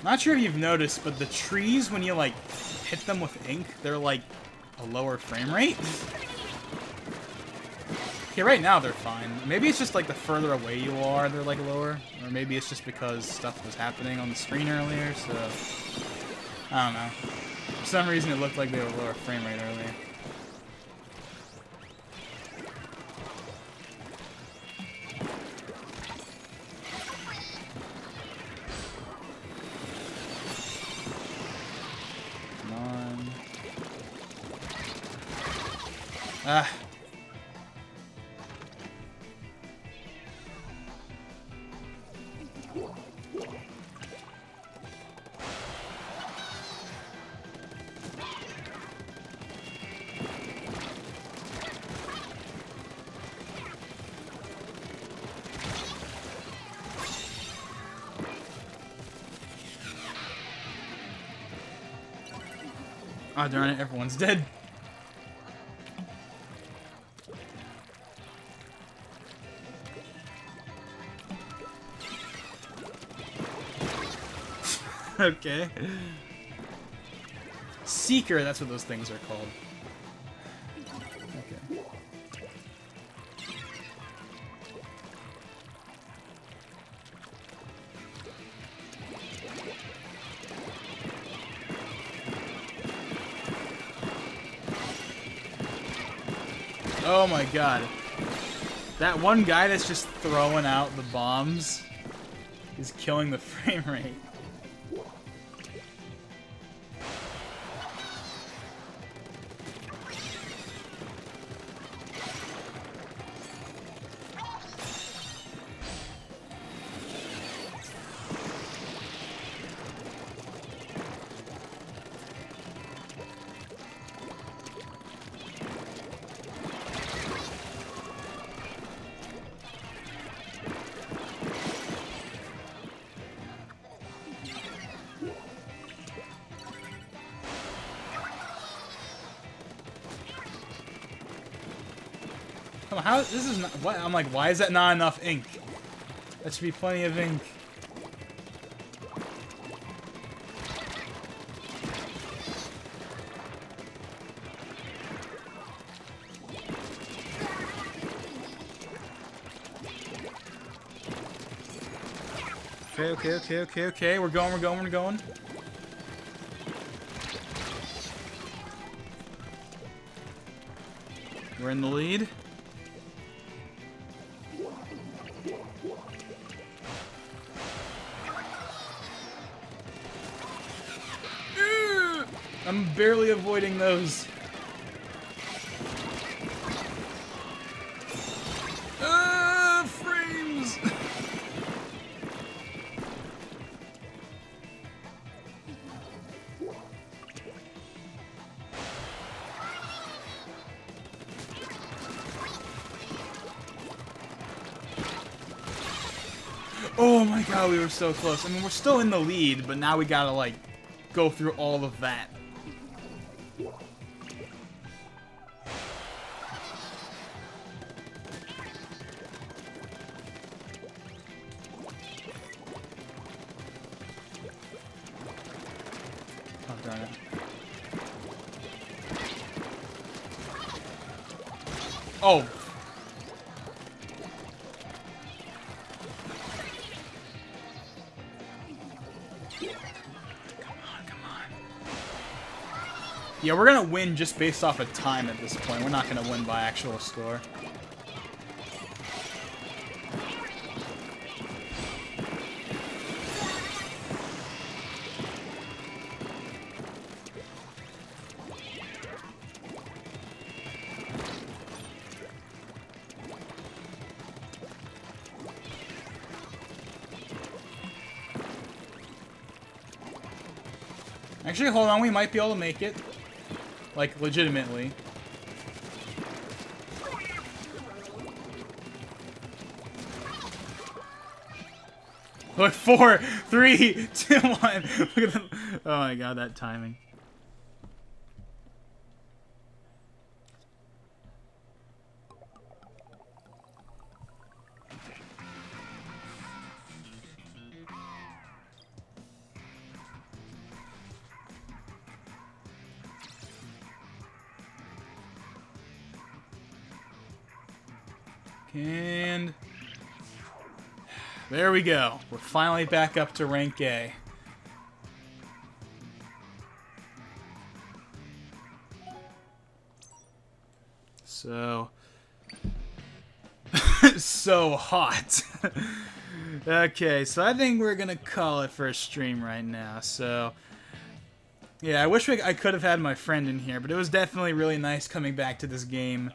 Not sure if you've noticed, but the trees, when you like hit them with ink, they're like a lower frame rate. Okay, right now they're fine. Maybe it's just like the further away you are, they're like lower. Or maybe it's just because stuff was happening on the screen earlier, so I don't know. For some reason it looked like they were lower frame rate earlier. Ah. Oh, darn it, everyone's dead. Okay. Seeker, that's what those things are called. Okay. Oh my god. That one guy that's just throwing out the bombs is killing the frame rate. How this is not what I'm like, why is that not enough ink? That should be plenty of ink. Okay. We're going. We're in the lead. I'm barely avoiding those. Frames! Oh my god, we were so close. I mean, we're still in the lead, but now we gotta, like, go through all of that. Oh, darn it. Oh! Yeah, we're gonna win just based off of time at this point. We're not gonna win by actual score. Actually, hold on, we might be able to make it. Like, legitimately. Look, 4, 3, 2, 1. Look at the, oh my god, that timing. And there we go. We're finally back up to rank A. So so hot. Okay, so I think we're gonna call it for a stream right now. So yeah, I wish I could have had my friend in here, but it was definitely really nice coming back to this game.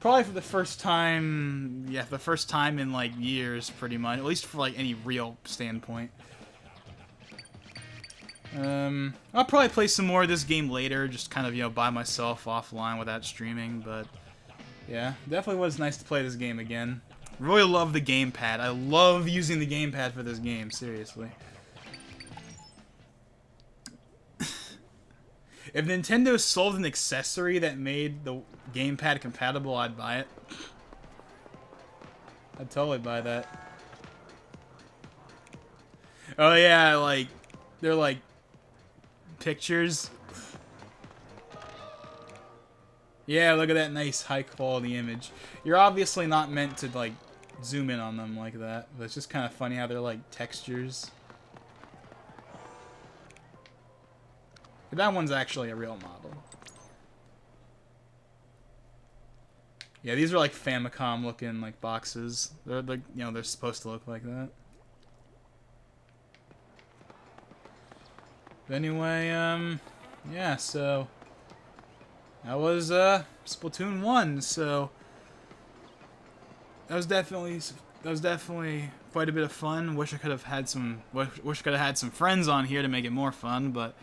Probably for the first time, yeah, the first time in, like, years, pretty much. At least for, like, any real standpoint. I'll probably play some more of this game later, just kind of, you know, by myself, offline, without streaming, but yeah, definitely was nice to play this game again. Really love the gamepad. I love using the gamepad for this game, seriously. If Nintendo sold an accessory that made the gamepad compatible, I'd buy it. I'd totally buy that. Oh yeah, like, they're like pictures. Yeah, look at that nice high quality image. You're obviously not meant to, like, zoom in on them like that, but it's just kind of funny how they're like textures. That one's actually a real model. Yeah, these are like Famicom looking like boxes. They're like, you know, they're supposed to look like that. But anyway, yeah, so that was Splatoon 1. So that was definitely quite a bit of fun. Wish I could have had some friends on here to make it more fun, but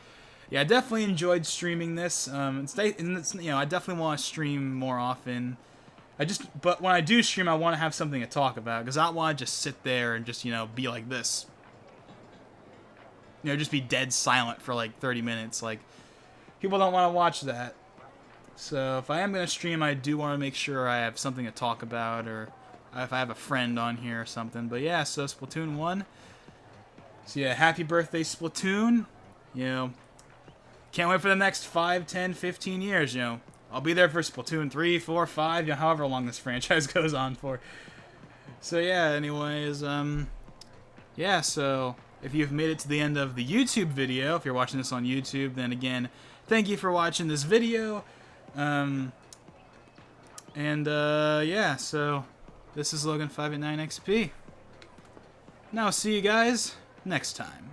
yeah, I definitely enjoyed streaming this. It's, you know, I definitely want to stream more often. But when I do stream, I want to have something to talk about, because I don't want to just sit there and just, you know, be like this. You know, just be dead silent for like 30 minutes. Like, people don't want to watch that. So if I am going to stream, I do want to make sure I have something to talk about, or if I have a friend on here or something. But yeah, so Splatoon 1. So yeah, happy birthday, Splatoon. You know, can't wait for the next 5, 10, 15 years, you know. I'll be there for Splatoon 3, 4, 5, you know, however long this franchise goes on for. So yeah, anyways, yeah, so if you've made it to the end of the YouTube video, if you're watching this on YouTube, then again, thank you for watching this video. Yeah, so this is Logan589XP. Now, see you guys next time.